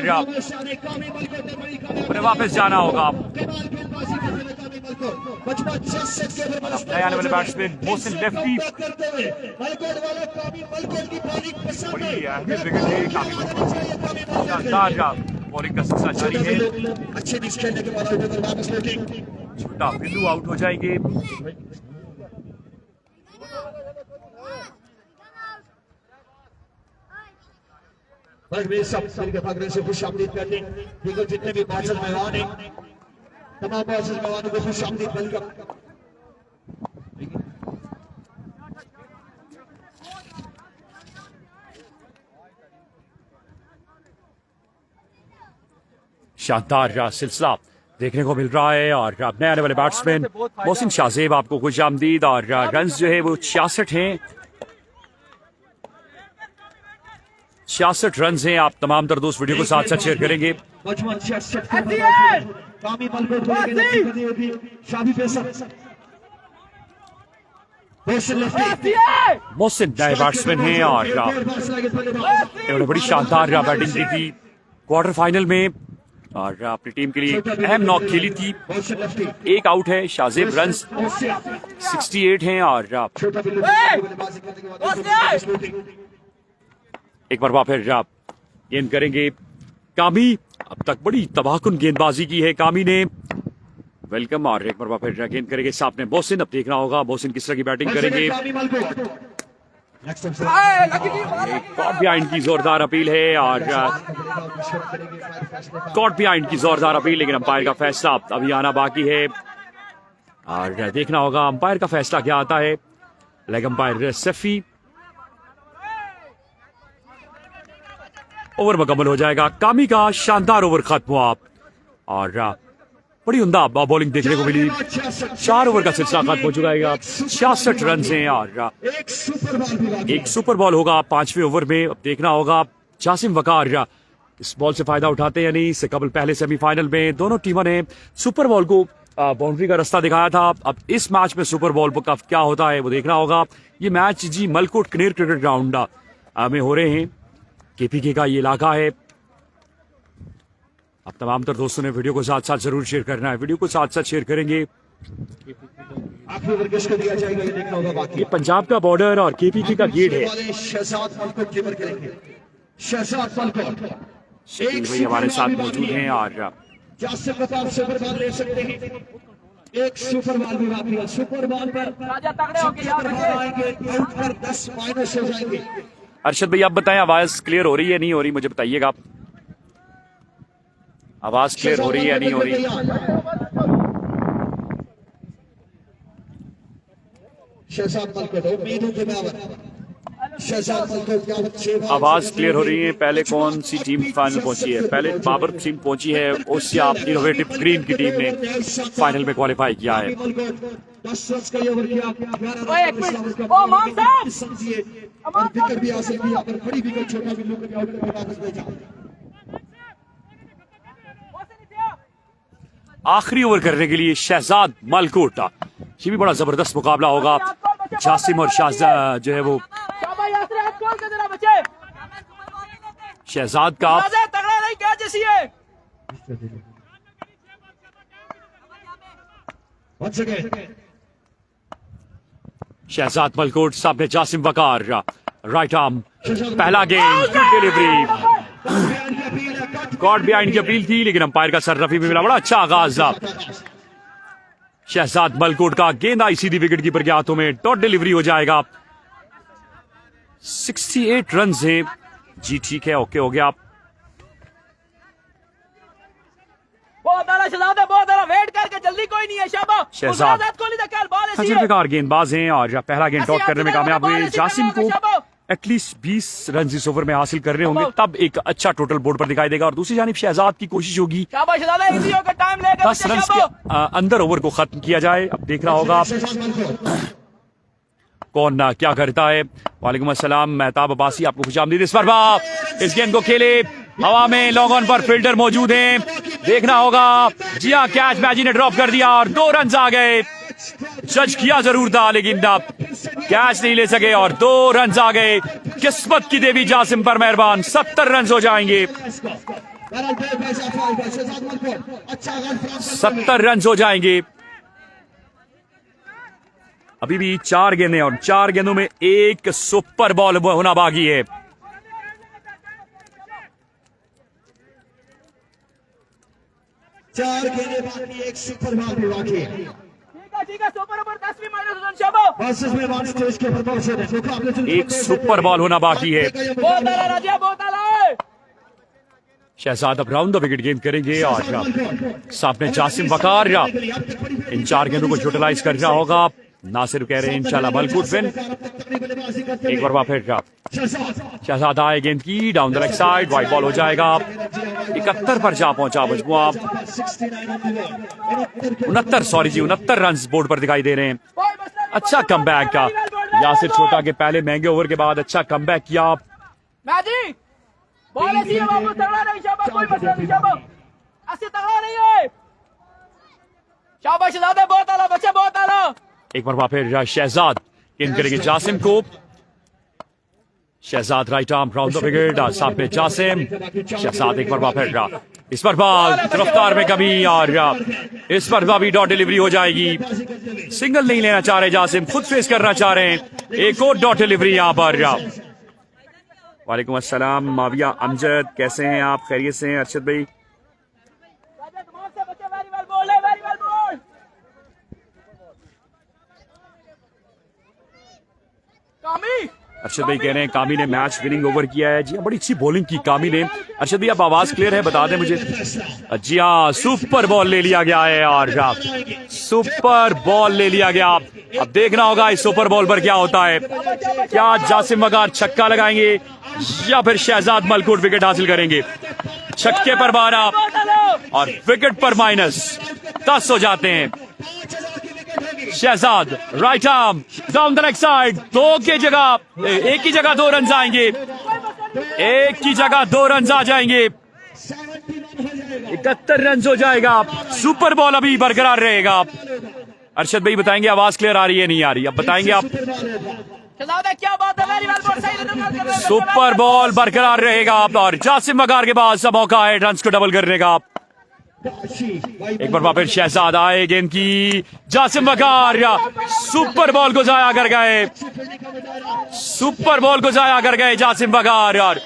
Speaker 1: उन्हें वापस जाना होगा। नए आने वाले बैट्समैन मोहसिन लेफ्टी, बड़ी अहमियत विकेट है, काफी शानदार बॉलिंग का सिलसिला जारी है।
Speaker 2: अच्छे इनिंग्स खेलने के बाद वापस लौटेंगे।
Speaker 1: छोटा बिल्लू आउट हो जाएंगे।
Speaker 2: सब मिलकर भागने से खुश आमदीद करते हैं। जितने भी बादल मेहमान हैं तमाम बादल मेहमानों को खुश आमदीद वेलकम।
Speaker 1: शानदार सिलसिला देखने को मिल रहा है और नए आने वाले बैट्समैन मोहसिन शाहजेब आपको खुश आमदीद और रन्स जो है वो 66 हैं, 66 रन हैं। आप तमाम तर दोस्त वीडियो को साथ साथ शेयर करेंगे। मोहसिन नए बैट्समैन हैं और इन्होंने बड़ी शानदार बैटिंग की थी क्वार्टर फाइनल में और अपनी टीम के लिए अहम नॉक खेली थी। एक आउट है, शाहजेब रन्स 68 हैं और एक बार फिर गेंद करेंगे कामी। अब तक बड़ी तबाहकुन गेंदबाजी की है कामी ने, वेलकम। और एक बार फिर गेंद करेंगे सामने मोहसिन। अब देखना होगा मोहसिन किस तरह की बैटिंग करेंगे। कॉट बिहाइंड की जोरदार अपील है और कॉट बिहाइंड की जोरदार अपील, लेकिन अंपायर का फैसला अभी आना बाकी है और देखना होगा अंपायर का फैसला क्या आता है। Leg umpire Safi. ओवर मुकम्मल हो जाएगा। कामी का शानदार ओवर खत्म हुआ और बड़ी उम्दा बॉलिंग देखने को मिली। 4 ओवर का सिलसिला खत्म हो चुका है। 66 रन हैं और एक सुपर बॉल होगा 5वें ओवर में। अब देखना होगा जासिम वकार इस बॉल से फायदा उठाते हैं या नहीं। इससे कबल पहले सेमीफाइनल में दोनों टीमों ने सुपर बॉल को बाउंड्री का रास्ता दिखाया था। अब इस मैच में सुपर बॉल का क्या होता है वो देखना होगा। ये मैच जी मलकोट कनेर क्रिकेट ग्राउंड में हो रहे हैं। केपीके का ये इलाका है। अब तमाम तर दोस्तों ने वीडियो को साथ साथ जरूर शेयर करना है। वीडियो को साथ साथ शेयर करेंगे। ये पंजाब का बॉर्डर और केपीके का गेट है। शकील भाई हमारे साथ मौजूद हैं और
Speaker 2: ले सकते हैं। एक सुपर बॉल भी बाकी है। सुपर बॉल पर आएंगे, आउट पर 10 माइनस हो जाएंगे।
Speaker 1: अरशद भाई आप बताएं आवाज क्लियर हो रही है नहीं हो रही, मुझे बताइएगा। आवाज क्लियर हो रही है या नहीं हो रही? आवाज क्लियर हो रही है। पहले कौन सी टीम फाइनल पहुंची है? पहले बाबर टीम पहुंची है। ओसिया इनोवेटिव ग्रीन की टीम ने फाइनल में क्वालिफाई किया है। आखिरी ओवर करने के लिए शहजाद मलकोट। ये भी बड़ा जबरदस्त मुकाबला होगा। जासिम और शाहजाद जो है वो शहजाद का
Speaker 3: तगड़ा नहीं क्या जैसी है।
Speaker 1: शहजाद मलकोट सामने जासिम वकार। राइट आर्म पहला गेंद डिलीवरी। कॉट बिहाइंड की अपील थी लेकिन अंपायर का सररफी भी मिला। बड़ा अच्छा आगाज शहजाद मलकोट का। गेंद आई सीधी विकेट कीपर के हाथों में। डॉट डिलीवरी हो जाएगा। 68 रन हैं जी। ठीक है, ओके हो गया।
Speaker 3: बहुत आला शहजाद है, बहुत आला वेट करके जल्दी कोई नहीं है। शाबाश
Speaker 1: शहजाद
Speaker 3: कोहली दा ख्याल बॉल ऐसी है।
Speaker 1: तजुर्बेकार गेंदबाज हैं और पहला गेंद डॉट करने में कामयाब हुए। जासिम को एटलीस्ट 20 रन इस ओवर में हासिल करने होंगे, तब एक अच्छा टोटल बोर्ड पर दिखाई देगा। और दूसरी जानिब शहजाद की कोशिश होगी 10 रन के अंदर ओवर को खत्म किया जाए। अब देखना होगा कौन क्या करता है। वालेकुम अस्सलाम मेहताब अब्बासी, आपको खुशामदीद। इस पर इस गेंद को खेले हवा में, लॉन्ग ऑन पर फील्डर मौजूद हैं। देखना होगा। जी हाँ, कैच मैजी ने ड्रॉप कर दिया और 2 रन आ गए। जज किया जरूर था लेकिन कैच नहीं ले सके और 2 रन आ गए। किस्मत की देवी जासिम पर मेहरबान। 70 रन हो जाएंगे। 70 रन हो जाएंगे। अभी भी 4 गेंदें और 4 गेंदों में एक सुपर बॉल होना बाकी है।
Speaker 2: चार गेंदें बाकी, एक सुपर बॉल भी बाकी है।
Speaker 3: ठीक है, सुपर ओवर 10वीं माइनस शाबाश।
Speaker 2: बस इसमें वन स्टेज के ऊपर पहुंचे हैं। मुकाबले
Speaker 1: एक सुपर बॉल होना बाकी है।
Speaker 3: बहुत आला राजिया, बहुत आला।
Speaker 1: शहजाद अब राउंड द विकेट गेंद करेंगे और सामने जासिम वकार। इन 4 गेंदों को यूटिलाइज करना होगा। नासिर कह रहे हैं इंशाल्लाह मलकूट विन। एक बार फिर शहजाद आए गेंद की down the leg side, wide ball हो जाएगा। 71 पर जा पहुंचा मजमुआ। 69 रन बोर्ड पर दिखाई दे रहे हैं। अच्छा कमबैक का यासिर छोटा के पहले महंगे ओवर के बाद अच्छा कमबैक किया।
Speaker 3: मैजी बॉल ऐसी है, बाबू तगड़ा नहीं शाबाश, कोई मसला नहीं शाबाश, ऐसे तगड़ा नहीं है शाबाश। शहजाद बहुत आला बच्चे, बहुत आला।
Speaker 1: एक बार फिर शहजाद गेंद करेंगे जासिम को। Shahzad right arm round the wicket, सामने जासिम। शहजाद एक बार फिर इस पर बॉल रफ्तार में कमी और इस पर भी डॉट डिलीवरी हो जाएगी। सिंगल नहीं लेना चाह रहे जासिम, खुद फेस करना चाह रहे हैं। एक और डॉट डिलीवरी यहाँ पर। वालेकुम अस्सलाम माविया अमजद, कैसे हैं आप? खैरियत से हैं अरशद भाई? अरशद भाई कह रहे हैं कामी ने मैच विनिंग ओवर किया है। जी हाँ, बड़ी अच्छी बॉलिंग की कामी ने। अरशद भाई आप आवाज क्लियर है बता दें मुझे। जी हाँ, सुपर बॉल ले लिया गया है और सुपर बॉल ले लिया गया। अब देखना होगा इस सुपर बॉल पर क्या होता है। क्या जासिम वकार छक्का लगाएंगे या फिर शहजाद मलकूट विकेट हासिल करेंगे? छक्के पर 12 और विकेट पर -10 हो जाते हैं। Shahzad right arm down the leg side, 2 की जगह एक की जगह 2 रन आएंगे। एक की जगह 2 रन आ जाएंगे। 71 रन हो जाएगा। सुपर बॉल अभी बरकरार रहेगा। अरशद भाई बताएंगे आवाज क्लियर आ रही है नहीं आ रही? अब बताएंगे आप।
Speaker 3: क्या बात है, वेरी वेल बॉल, सही रन।
Speaker 1: सुपर बॉल बरकरार रहेगा और जासिम वकार के पास मौका है रन को डबल करने का। एक बार फिर शहजाद आए गेंद की, जासिम वकार सुपर बॉल को जाया कर गए। सुपर बॉल को जाया कर गए जासिम वकार और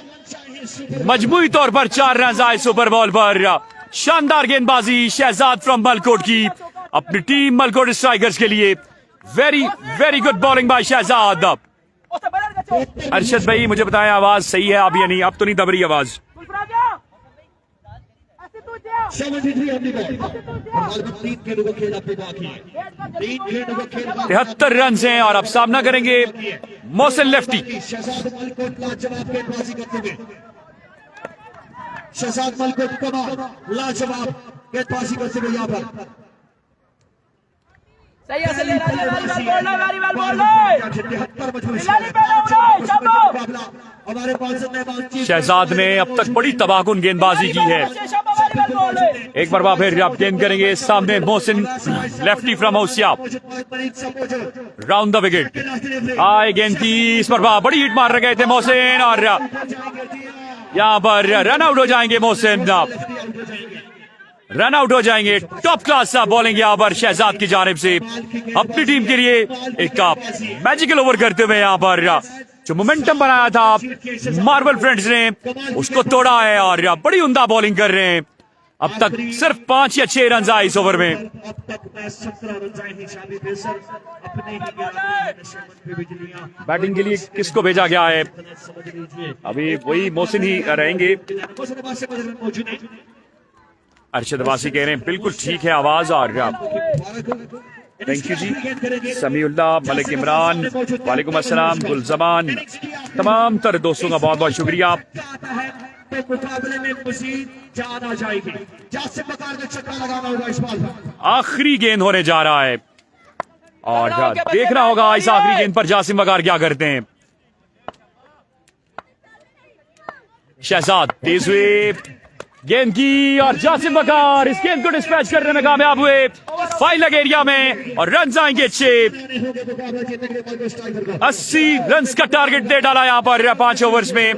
Speaker 1: मजमूई तौर पर 4 रन आए सुपर बॉल पर। शानदार गेंदबाजी शहजाद फ्रॉम मलकोट की अपनी टीम मलकोट स्ट्राइकर्स के लिए। Very very good bowling by Shahzad. Arshad भाई मुझे बताएं आवाज सही है अब या नहीं? अब तो नहीं दब रही आवाज। 73 रन हैं और अब सामना करेंगे मोहसिन लेफ्टी।
Speaker 2: शहजाद मलकूट कमाल लाजवाब गेंदबाजी करते हुए यहाँ पर।
Speaker 3: सही है, सही है, वेरी वेल बॉल।
Speaker 2: हमारे पास
Speaker 1: शहजाद ने अब तक बड़ी तबाहकुन गेंदबाजी की है। एक बार फिर आप गेंद करेंगे सामने Mohsin lefty from Osian round the wicket. आए गेंद की, इस पर बड़ी हिट मार गए थे मोहसिन और यहाँ पर रन आउट हो जाएंगे मोहसिन। रन आउट हो जाएंगे। टॉप क्लास बॉलिंग यहाँ पर शहजाद की जानिब से अपनी टीम के लिए एक मैजिकल ओवर करते हुए यहाँ पर जो मोमेंटम बनाया था मार्बल फ्रेंड्स ने उसको तोड़ा है और बड़ी उम्दा बॉलिंग कर रहे हैं। अब तक सिर्फ 5 या 6 रन आए इस ओवर में। बैटिंग के लिए किसको भेजा गया है? अभी वही मोहसिन ही रहेंगे। अरशद वासी कह रहे हैं बिल्कुल ठीक है आवाज और थैंक यू जी। समीउल्लाह, मलिक इमरान, वालेकुम अस्सलाम, गुलजमान, तमाम तर दोस्तों का बहुत बहुत शुक्रिया।
Speaker 2: मुकाबले में मजीद जान आ जाएगी। जासिम वकार को छक्का लगाना होगा इस बॉल पर।
Speaker 1: आखिरी गेंद होने जा रहा है और देखना होगा इस आखिरी गेंद पर जासिम वकार क्या करते हैं। शहजाद तेज हुए गेंद की और जासिम वकार इस गेंद को डिस्पैच करने में कामयाब हुए फाइव लेग एरिया में और रन आएंगे 6। 80 रन का टारगेट दे डाला यहां पर 5 ओवर्स में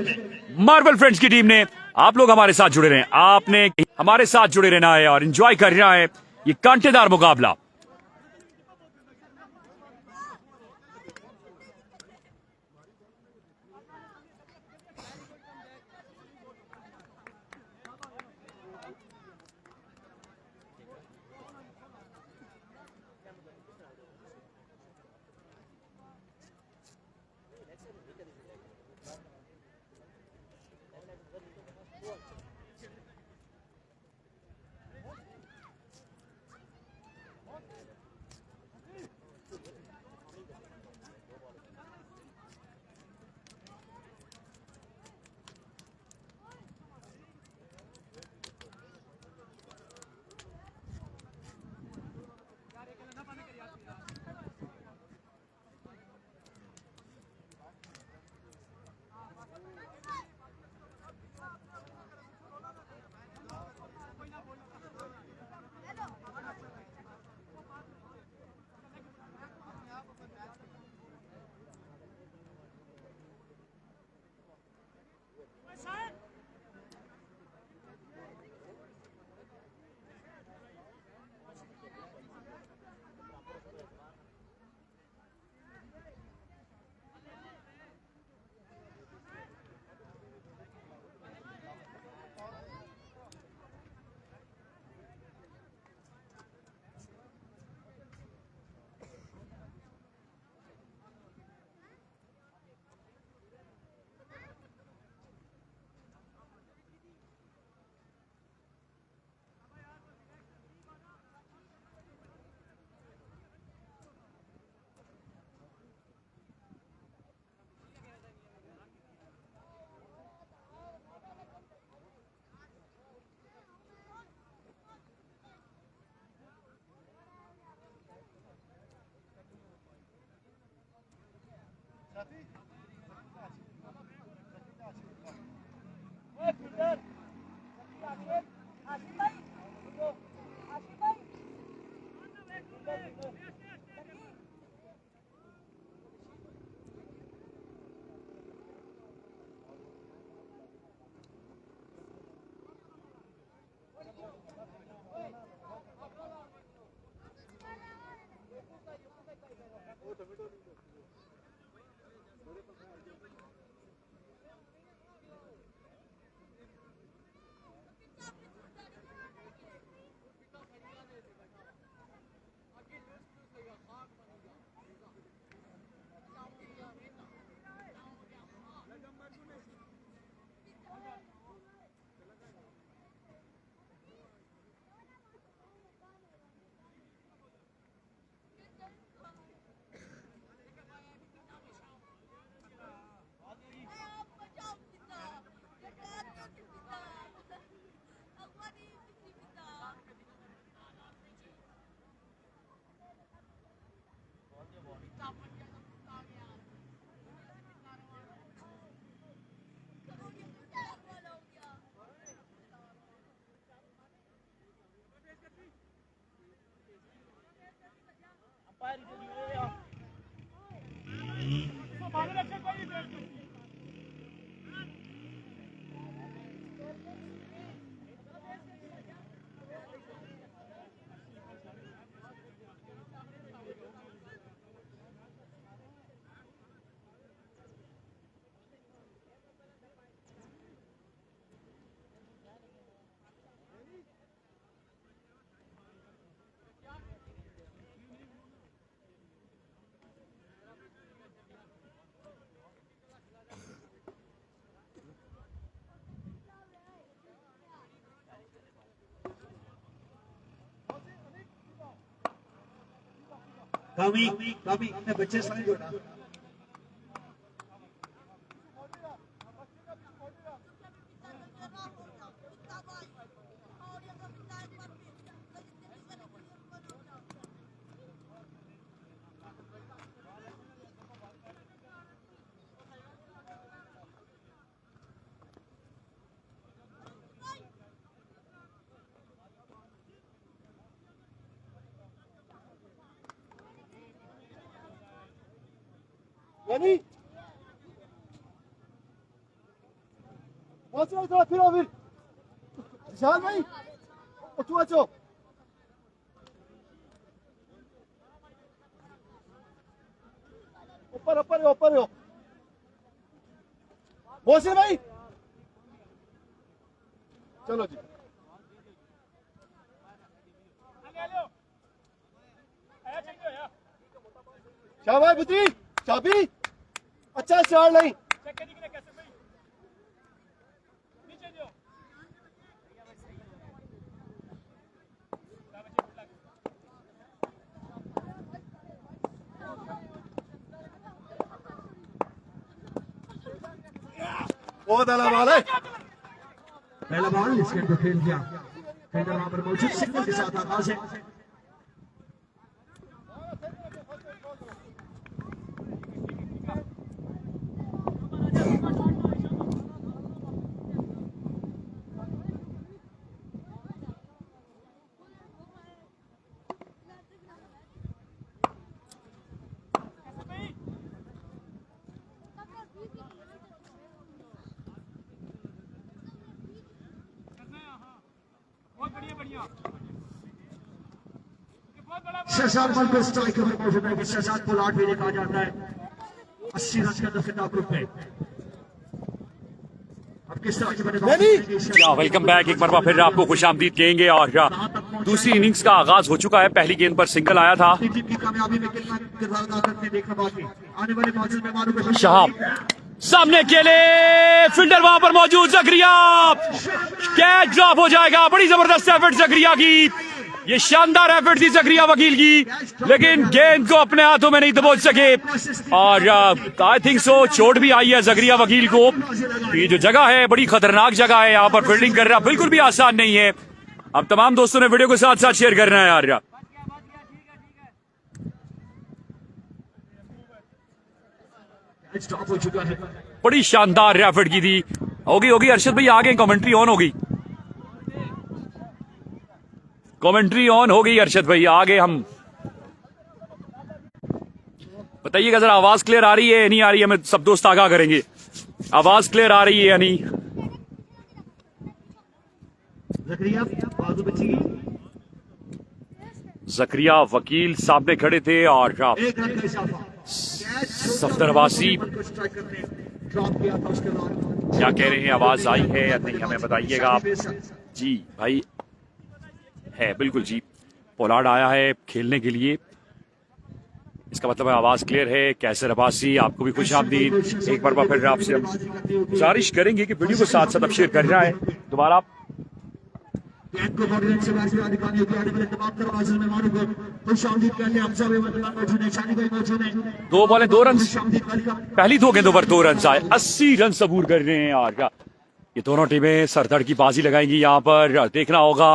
Speaker 1: मार्बल फ्रेंड्स की टीम ने। आप लोग हमारे साथ जुड़े रहें, आपने हमारे साथ जुड़े रहना है और एंजॉय करना है ये कांटेदार मुकाबला।
Speaker 2: कमी कमी ने बच्चे सारे जोड़ा
Speaker 4: यानी बहुत सारा थोड़ा फिर विशाल भाई उठो अच्छो ऊपर ऊपर ऊपर हो मोहसिन भाई चलो जी शाबाश पुत्री चाबी अच्छा शॉट नहीं बहुत आला बॉल है
Speaker 2: पहला बॉल इस गेंद को खेल दिया फील्डर वहां पर मौजूद सिग्नल के साथ आगाज है शहजाद बल को स्ट्राइक में मौजूद है कि शहजाद को लाट भी देखा जाता है 80 रन का दफेदार ग्रुप में अब किस तरह की बने
Speaker 1: वेलकम बैक एक बार फिर आपको खुशामदीद कहेंगे और दूसरी इनिंग्स का आगाज हो चुका है पहली गेंद पर सिंगल आया था शहाब सामने अकेले फील्डर वहां पर मौजूद जकरिया कैच ड्रॉप हो जाएगा बड़ी जबरदस्त एफर्ट जकरिया की ये शानदार एफर्ट थी जकरिया वकील की लेकिन गेंद को अपने हाथों में नहीं दबोच सके और आई थिंक सो चोट भी आई है जकरिया वकील को ये जो जगह है बड़ी खतरनाक जगह है यहाँ पर फील्डिंग करना बिल्कुल भी आसान नहीं है अब तमाम दोस्तों ने वीडियो को साथ साथ शेयर करना है यार बड़ी शानदार एफर्ट की थी होगी अर्शद भाई आगे कमेंट्री ऑन होगी कमेंट्री ऑन हो गई अर्शद भाई आगे हम बताइएगा जरा आवाज क्लियर आ रही है नहीं आ रही है हमें सब दोस्त आगाह करेंगे आवाज क्लियर आ रही है या नहीं जकरिया वकील सामने खड़े थे और सफदरवासी क्या कह रहे हैं आवाज आई है या नहीं हमें बताइएगा आप जी भाई है बिल्कुल जी पोलार्ड आया है खेलने के लिए इसका मतलब है आवाज क्लियर है कैसर अब्बासी आपको भी खुशामदीद एक बार फिर आपसे हम गुजारिश करेंगे कि वीडियो को साथ साथ अब शेयर करना है दोबारा दो बॉलें 2 रन पहली 2 गेंदों पर 2 रन आए 80 रन सबूर कर रहे हैं और ये दोनों टीमें सरदर्द की बाजी लगाएंगी यहाँ पर देखना होगा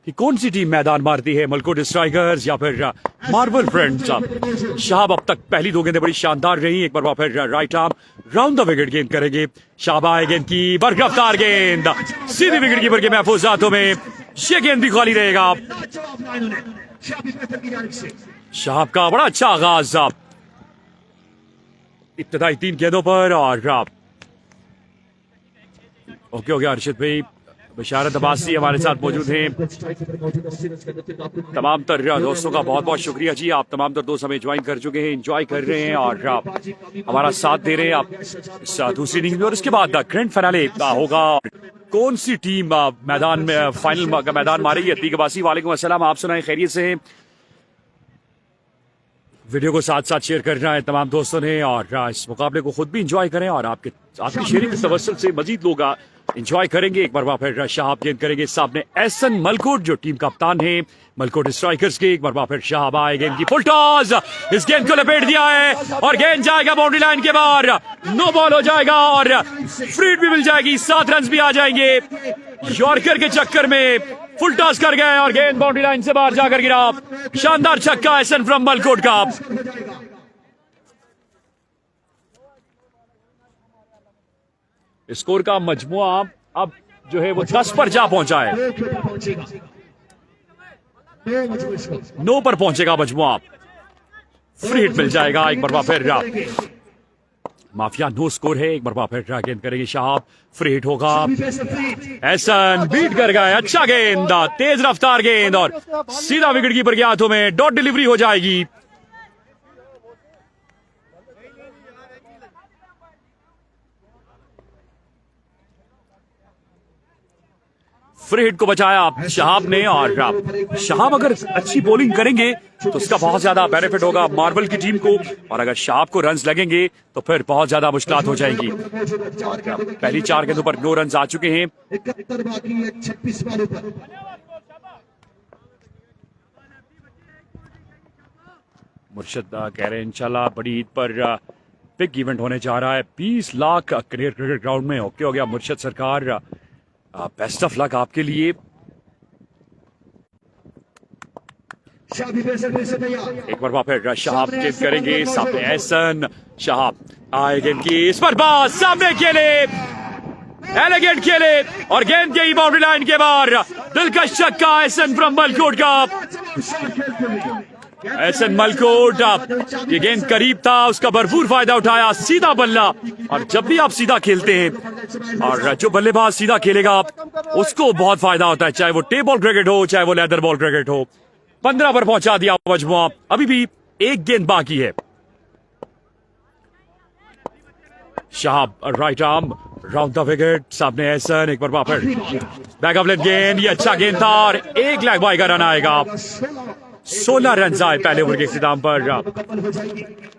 Speaker 1: कि कौन सी टीम मैदान मारती है मलकोट स्ट्राइकर्स या फिर मार्बल फ्रेंड्स शहाब अब तक पहली 2 गेंदें बड़ी शानदार रही एक बार फिर right arm round the wicket गेंद करेंगे शाहबाज गेंद की बरगफ्तार गेंद सीधी विकेट कीपर के महफूज हाथों में ये गेंद भी खाली रहेगा शहाब का बड़ा अच्छा आगाज इब्तदाई 3 गेंदों पर और ओके अर्शद भाई बशारत अब्बासी हमारे साथ मौजूद हैं तमाम तर दोस्तों का बहुत बहुत शुक्रिया जी आप तमाम तर दोस्त हमें ज्वाइन कर चुके हैं एंजॉय कर रहे हैं और हमारा साथ दे रहे हैं आप दूसरी इनिंग्स में और इसके बाद ग्रैंड फाइनले होगा कौन सी टीम मैदान में फाइनल का मैदान मारेगी अतीक अब्बासी वालेकुम अस्सलाम आप सुनाएं खैरियत से हैं वीडियो को साथ साथ शेयर करना है तमाम दोस्तों ने और इस मुकाबले को खुद भी एंजॉय करें और आपकी शेयरिंग की तवस्सुल से मजीद लोग एंजॉय करेंगे एक बार फिर शहाब गेंद करेंगे सामने एहसन मलकोट जो टीम कप्तान है मलकोट स्ट्राइकर्स के एक बार फिर शहाब आए गेंद की फुल टॉस इस गेंद को लपेट दिया है और गेंद जाएगा बाउंड्री लाइन के बाहर नो बॉल हो जाएगा और फ्रीड भी मिल जाएगी 7 रन भी आ जाएंगे यॉर्कर के चक्कर में फुल टॉस कर गए और गेंद बाउंड्री लाइन से बाहर जाकर गिरा शानदार छक्का एहसन फ्रॉम मलकोट का स्कोर का मजमुआ अब जो है वो 10 पर जा पहुंचा है 9 पर पहुंचेगा मजमुआ फ्री हिट मिल जाएगा एक बार फिर माफिया नो स्कोर है। एक बार फिर गेंद करेंगे शहाब, फ्री हिट होगा, एहसन बीट कर गए, अच्छा गेंद, तेज रफ्तार गेंद और सीधा विकेट कीपर के हाथों में, डॉट डिलीवरी हो जाएगी। फ्री हिट को बचाया शहाब ने, और शहाब अगर अच्छी बॉलिंग करेंगे तो उसका बहुत ज्यादा बेनिफिट होगा मार्बल की टीम को, और अगर शहाब को रन्स लगेंगे तो फिर बहुत ज्यादा मुश्किलात हो जाएंगी। पहली 4 गेंदों पर 9 रन्स आ चुके हैं।
Speaker 2: 71 बाकी है 26 बॉलों पर।
Speaker 1: मुर्शद कह रहे हैं इंशाल्लाह बड़ी ईद पर बिग इवेंट होने जा रहा है, 20 लाख करियर क्रिकेट ग्राउंड में। ओके हो गया मुर्शद सरकार, बेस्ट ऑफ लक आपके लिए। एक बार फिर शहाब गेंद करेंगे, सामने एहसन, शहाब आए गेंद की इस पर बात, सामने खेले, एलिगेंट खेले और गेंद गई बाउंड्री लाइन के बाहर। दिलकश छक्का एहसन फ्रॉम मलकोट का। एहसन मलकोट, ये गेंद करीब था, उसका भरपूर फायदा उठाया, सीधा बल्ला। और जब भी आप सीधा खेलते हैं और जो बल्लेबाज सीधा खेलेगा उसको बहुत फायदा होता है, चाहे वो टेप बॉल क्रिकेट हो चाहे वो लेदर बॉल क्रिकेट हो। 15 पर पहुंचा दिया मजमुआ, अभी भी एक गेंद बाकी है। Shahab right arm round the wicket, सामने एहसन, एक बार फिर बैक ऑफ लेग गेंद, ये अच्छा गेंद था और एक लेग बाय का रन आएगा। 16 रन आए पहले ओवर के इख्तिताम पर,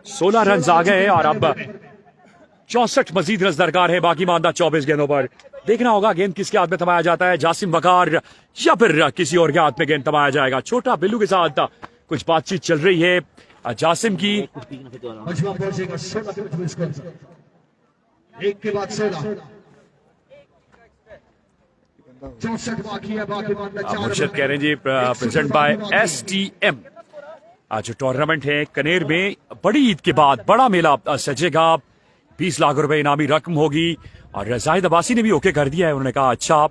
Speaker 1: 16 रन आ गए और अब 64 मजीद रन दरकार है, बाकी मानदा 24 गेंदों पर। देखना होगा गेंद किसके हाथ में थमाया जाता है, जासिम वकार या फिर किसी और के हाथ में गेंद थमाया जाएगा। छोटा बिल्लू के साथ कुछ बातचीत चल रही है जासिम की।
Speaker 2: एक के बाद 16, 64 बाकी है, बाकी
Speaker 1: मुर्शद कह रहे हैं जी प्रेजेंट बाय STM। आज जो टूर्नामेंट है कनेर में, बड़ी ईद के बाद बड़ा मेला सजेगा, 20 लाख रुपए इनामी रकम होगी। और जाहिद अब्बासी ने भी ओके कर दिया है, उन्होंने कहा अच्छा।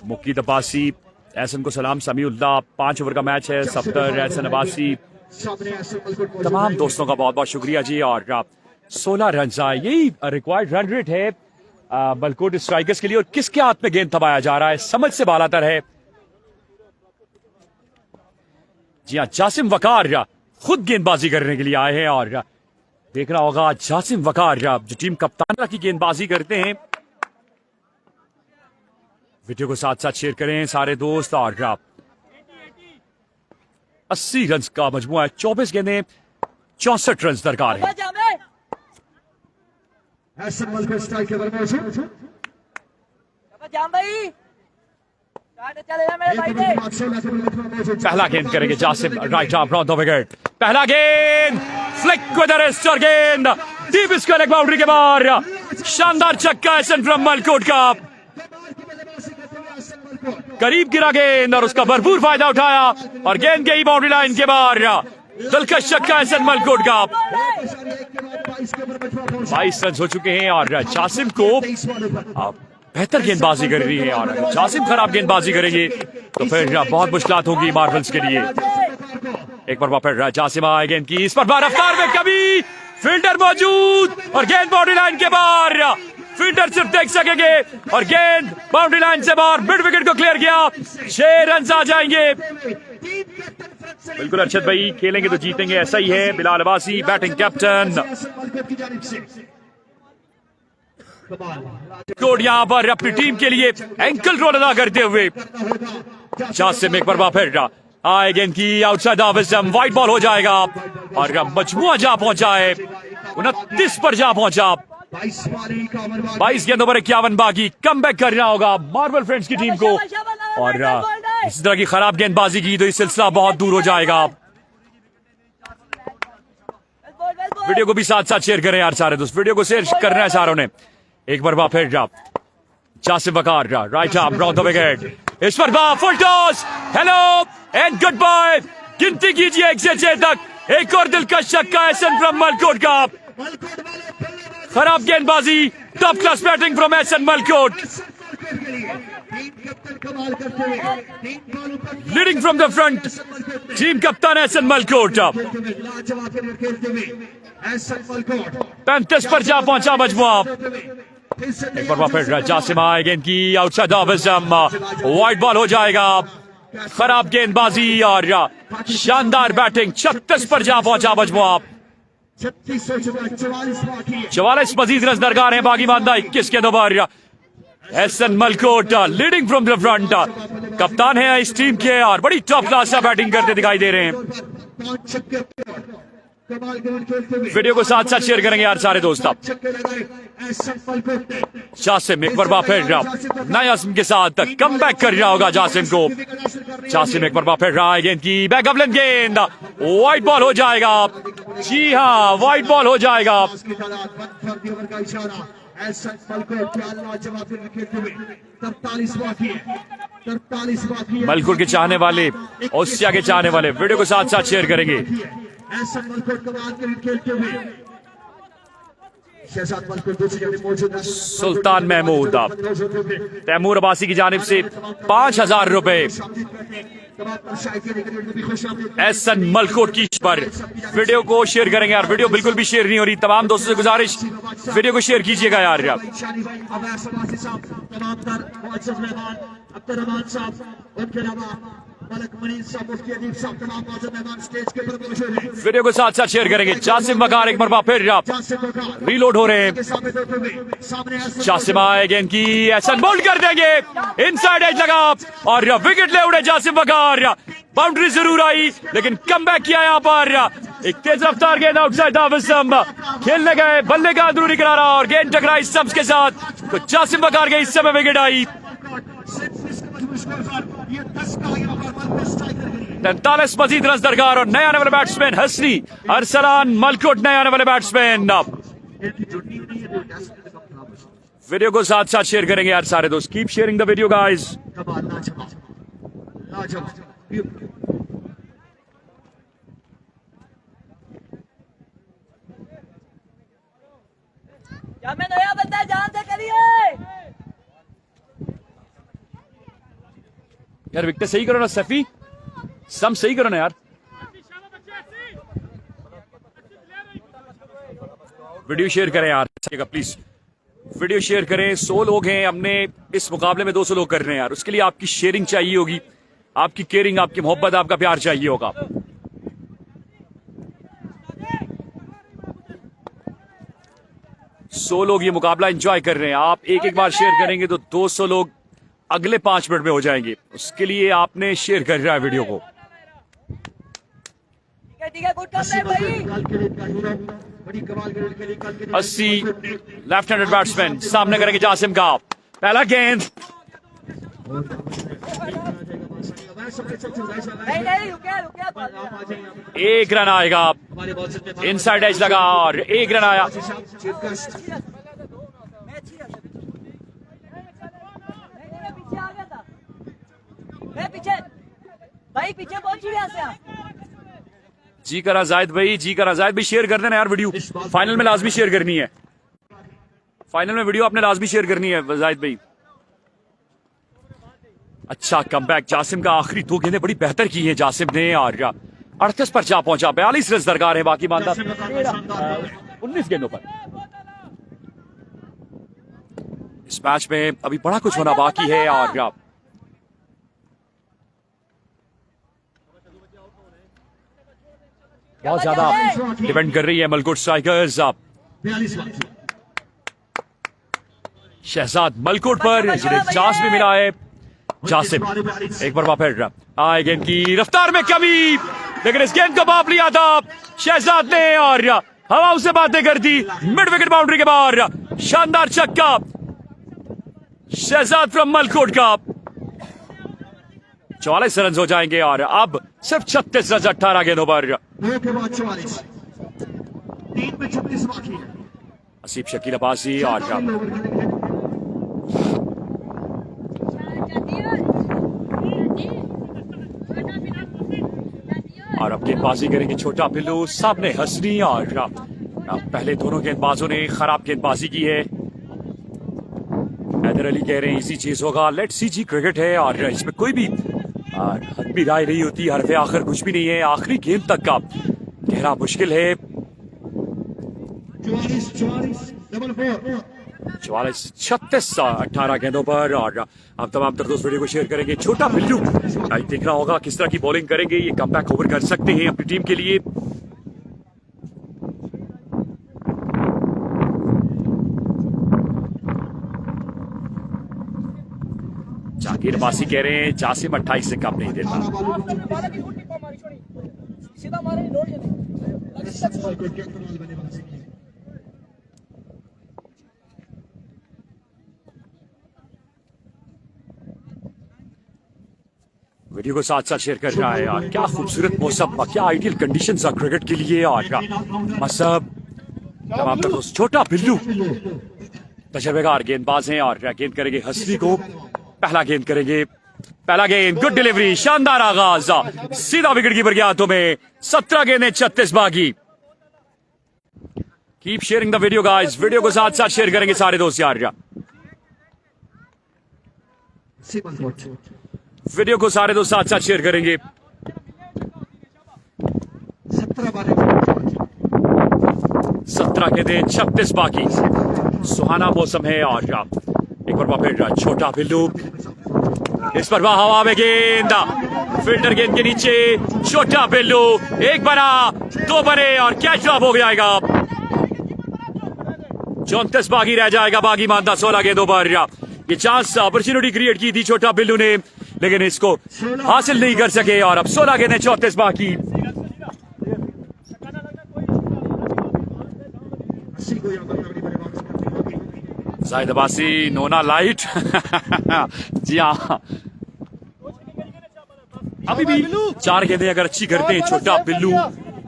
Speaker 1: मुकीद अब्बासी, एहसन को सलाम, समीउल्लाह, 5 ओवर का मैच है, सफ्तर, एहसन अब्बासी, तमाम दोस्तों का बहुत बहुत शुक्रिया जी। और 16 रन आए, यही रिक्वायर्ड रन रेट है मलकोट स्ट्राइकर्स के लिए। और किसके हाथ में गेंद थमाया जा रहा है, समझ से बालातर है। जी हाँ, जासिम वकार खुद गेंदबाजी करने के लिए आए हैं और देखना होगा जासिम वकार जो टीम कप्तान की गेंदबाजी करते हैं। वीडियो को साथ साथ शेयर करें सारे दोस्त। और 80 रन का मजमुआ है, 24 गेंदें, 64 रन दरकार है। पहला गेंद करेंगे Jasim, right arm round the wicket, पहला गेंद फ्लिक विद द रिस्ट और गेंद डीप स्क्वायर लेग बाउंड्री के बाहर। शानदार छक्का एहसन फ्रॉम मलकोट का, करीब गिरा गेंद और उसका भरपूर फायदा उठाया और गेंद गई बाउंड्री लाइन के बाहर। दिलकश छक्का एहसन मलकोट का। 22 रन हो चुके हैं और जासिम को बेहतर गेंदबाजी कर रही है, और अगर जासिम खराब गेंदबाजी करेंगे तो फिर बहुत मुश्किलात होगी मार्बल्स के लिए। एक बार फिर जासिम आए गेंद की इस पर रफ्तार में कभी फील्डर मौजूद और गेंद बाउंड्री लाइन के बाहर। फील्डर सिर्फ देख सकेंगे और गेंद बाउंड्री लाइन से बाहर, मिड विकेट को क्लियर किया। 6 रन आ जाएंगे। बिल्कुल अरशद भाई, खेलेंगे तो जीतेंगे, ऐसा ही है। Bilal Abbasi batting captain, code यहां पर अपनी टीम के लिए एंकल रोल अदा करते हुए जासिम एक बार फिर आए गेंद की outside off stump, wide ball हो जाएगा और मजमुआ जा पहुंचा है, 29 पर जा पहुंचा। 22 गेंदों पर 51 बाकी, कम बैक करना होगा मार्बल फ्रेंड्स की टीम को। और इस तरह की खराब गेंदबाजी की तो ये सिलसिला बहुत दूर हो जाएगा। वीडियो को भी साथ साथ शेयर करें यार सारे दोस्त, वीडियो को शेयर करना है सारों ने। एक बार फिर Jasim Waqar right arm round the wicket, इस पर full toss, hello and goodbye. गिनती कीजिए 1 से 6 तक, एक और दिलकश छक्का एहसन फ्रॉम मलकोट का। खराब गेंदबाजी, top class batting from Ehsan Malkot.
Speaker 2: Team captain कमाल करते हुए 3 बॉलों पर
Speaker 1: leading from the front team कप्तान एहसन मलकोट
Speaker 2: लाजवाब क्रिकेट खेलते हुए एहसन मलकोट
Speaker 1: 35 पर जा पहुंचा मजमुआ। एक बार फिर जासिम आए गेंद की outside off stump, wide ball हो जाएगा। खराब गेंदबाजी और शानदार बैटिंग, 36 पर जा पहुंचा मजमुआ। 44 मजीद रन दरकार है बाकी मानदा 21 के दोबार। Ehsan Malkot leading from the front, कप्तान है इस टीम के और बड़ी टॉप क्लास बैटिंग करते दिखाई दे रहे हैं। वीडियो को साथ साथ शेयर करेंगे यार सारे दोस्त। आप जासिम एक बार फिर नए अज़्म के साथ कम बैक कर रहा होगा जासिम को। जासिम एक बार फिर रहा है गेंद की बैकअप लेन गेंद, वाइड बॉल हो जाएगा। जी हाँ, वाइड बॉल हो जाएगा। मलकुल के चाहने वाले, ओसिया के चाहने वाले वीडियो को साथ साथ शेयर करेंगे। सुल्तान महमूद तैमूर अब्बासी की जानिब से 5,000 रुपए एहसन मलकोट की पर। वीडियो को शेयर करेंगे यार, वीडियो बिल्कुल भी शेयर नहीं हो रही। तमाम दोस्तों से गुजारिश वीडियो को शेयर कीजिएगा यार। वीडियो को साथ साथ शेयर करेंगे। जासिम वकार एक मरबा फिर रीलोड हो रहे हैं। जासिम आए गेंद की एहसन बोल्ड कर देंगे, इनसाइड एज लगा और विकेट ले उड़े जासिम वकार। बाउंड्री जरूर आई लेकिन कम बैक किया यहाँ पर। एक तेज रफ्तार गेंद आउटसाइड ऑफ स्टंप, खेलने गए बल्ले का अंदरूनी किनारा और गेंद टकराई स्टंप्स के साथ। तो जासिम वकार के हिस्से में विकेट आई। 43 मजीद रन दरकार और नए आने वाले बैट्समैन हसनी अरसलान मलकोट नए आने वाले बैट्समैन। वीडियो को साथ साथ शेयर करेंगे यार सारे दोस्त। Keep sharing the video guys.
Speaker 3: क्या मैं नया बंदा जान से करिए
Speaker 1: यार। विकेट सही करो ना सफी, सम सही करो ना यार। वीडियो शेयर करें यार प्लीज, वीडियो शेयर करें। 100 लोग हैं, हमने इस मुकाबले में 200 लोग कर रहे हैं यार। उसके लिए आपकी शेयरिंग चाहिए होगी, आपकी केयरिंग, आपकी मोहब्बत, आपका प्यार चाहिए होगा। सौ लोग ये मुकाबला एंजॉय कर रहे हैं। आप एक एक बार शेयर करेंगे तो 200 लोग अगले 5 मिनट में हो जाएंगे। उसके लिए आपने शेयर कर रहा है वीडियो को।
Speaker 3: ठीक है, गुड कम भाई।
Speaker 1: 80 लेफ्ट हैंडेड बैट्समैन सामने करेंगे जासिम का पहला गेंद।
Speaker 3: नहीं रुके।
Speaker 1: एक रन आएगा, इनसाइड एज लगा और एक रन आया।
Speaker 3: पीछे भाई, पीछे पहुंच यहाँ से आप।
Speaker 1: जी करा जायद भाई, जी करा जायद भाई, शेयर कर देना यार वीडियो। फाइनल में लाजमी शेयर करनी है, फाइनल में वीडियो आपने लाजमी शेयर करनी है जायद भाई। अच्छा कमबैक जासिम का, आखिरी 2 गेंदें बड़ी बेहतर की हैं जासिम ने और 38 पर जा पहुंचा। 42 रन दरकार है बाकी मानदा 19 गेंदों पर। इस मैच में अभी बड़ा कुछ होना बाकी है और बहुत ज्यादा डिपेंड कर रही है मलकोट स्ट्राइकर्स शहजाद मलकोट पर, जिन्हें चांस भी मिला है। जासिम एक बार फिर आए गेंद की रफ्तार में कमी, लेकिन इस गेंद को बाप लिया था शहजाद ने और हवाओं से बातें कर दी। मिड विकेट बाउंड्री के बाहर शानदार छक्का शहजाद फ्रॉम मलकोट का। 44 रन हो जाएंगे और अब सिर्फ 36 रन 18 गेंदों पर। असीब शकील अब्बासी और अब गेंदबाजी करेंगे छोटा पिल्लू। सामने हसनी और पहले दोनों गेंदबाजों ने खराब गेंदबाजी की है। हैदर अली कह रहे हैं इसी चीज होगा। लेट्स सी जी, क्रिकेट है और इसमें कोई भी हतमी राय नहीं होती, हरफ आखिर कुछ भी नहीं है, आखिरी गेंद तक का गहरा मुश्किल है। 44 36 18 गेंदों पर। और आप तमाम तर दोस्त वीडियो को शेयर करेंगे। छोटा बिल्लू देखना होगा किस तरह की बॉलिंग करेंगे, ये कमबैक ओवर कर सकते हैं अपनी टीम के लिए। जाकिर बासी कह रहे हैं जासिम 28 से कम नहीं देता।
Speaker 3: सीधा मारे रोड
Speaker 1: वीडियो को साथ साथ शेयर कर रहा है यार। क्या खूबसूरत मौसम, क्या आइडियल कंडीशंस है क्रिकेट के लिए। और मतलब तमाम तक छोटा बिल्लू तजर्बेकार गेंदबाज हैं और गेंद करेंगे हसनी को। पहला गेंद करेंगे, पहला गेंद, गुड डिलीवरी, शानदार आगाज, सीधा विकेट कीपर के हाथों में। 17 गेंदें 36 बाकी। Keep sharing the video guys, video को साथ साथ शेयर करेंगे सारे दोस्त यार। वीडियो को सारे दोस्त साथ साथ शेयर करेंगे। 17 गेंदें 36 बाकी। सुहाना मौसम है और एक बार फिर छोटा बिल्लू, इस पर हवा में गेंद, फील्डर गेंद के नीचे, छोटा बिल्लू, एक बना, दो बने और कैच ड्रॉप हो जाएगा। 34 बाकी रह जाएगा, बाकी मानता 16 गेंदों पर। ये चांस अपॉर्चुनिटी क्रिएट की थी छोटा बिल्लू ने, लेकिन इसको हासिल नहीं कर सके। और अब 16 गेंदें 34 बाकी। जाहिद अब्बासी, नोना लाइट जी हाँ, अभी भी 4 गेंदें अगर अच्छी करते हैं छोटा बिल्लू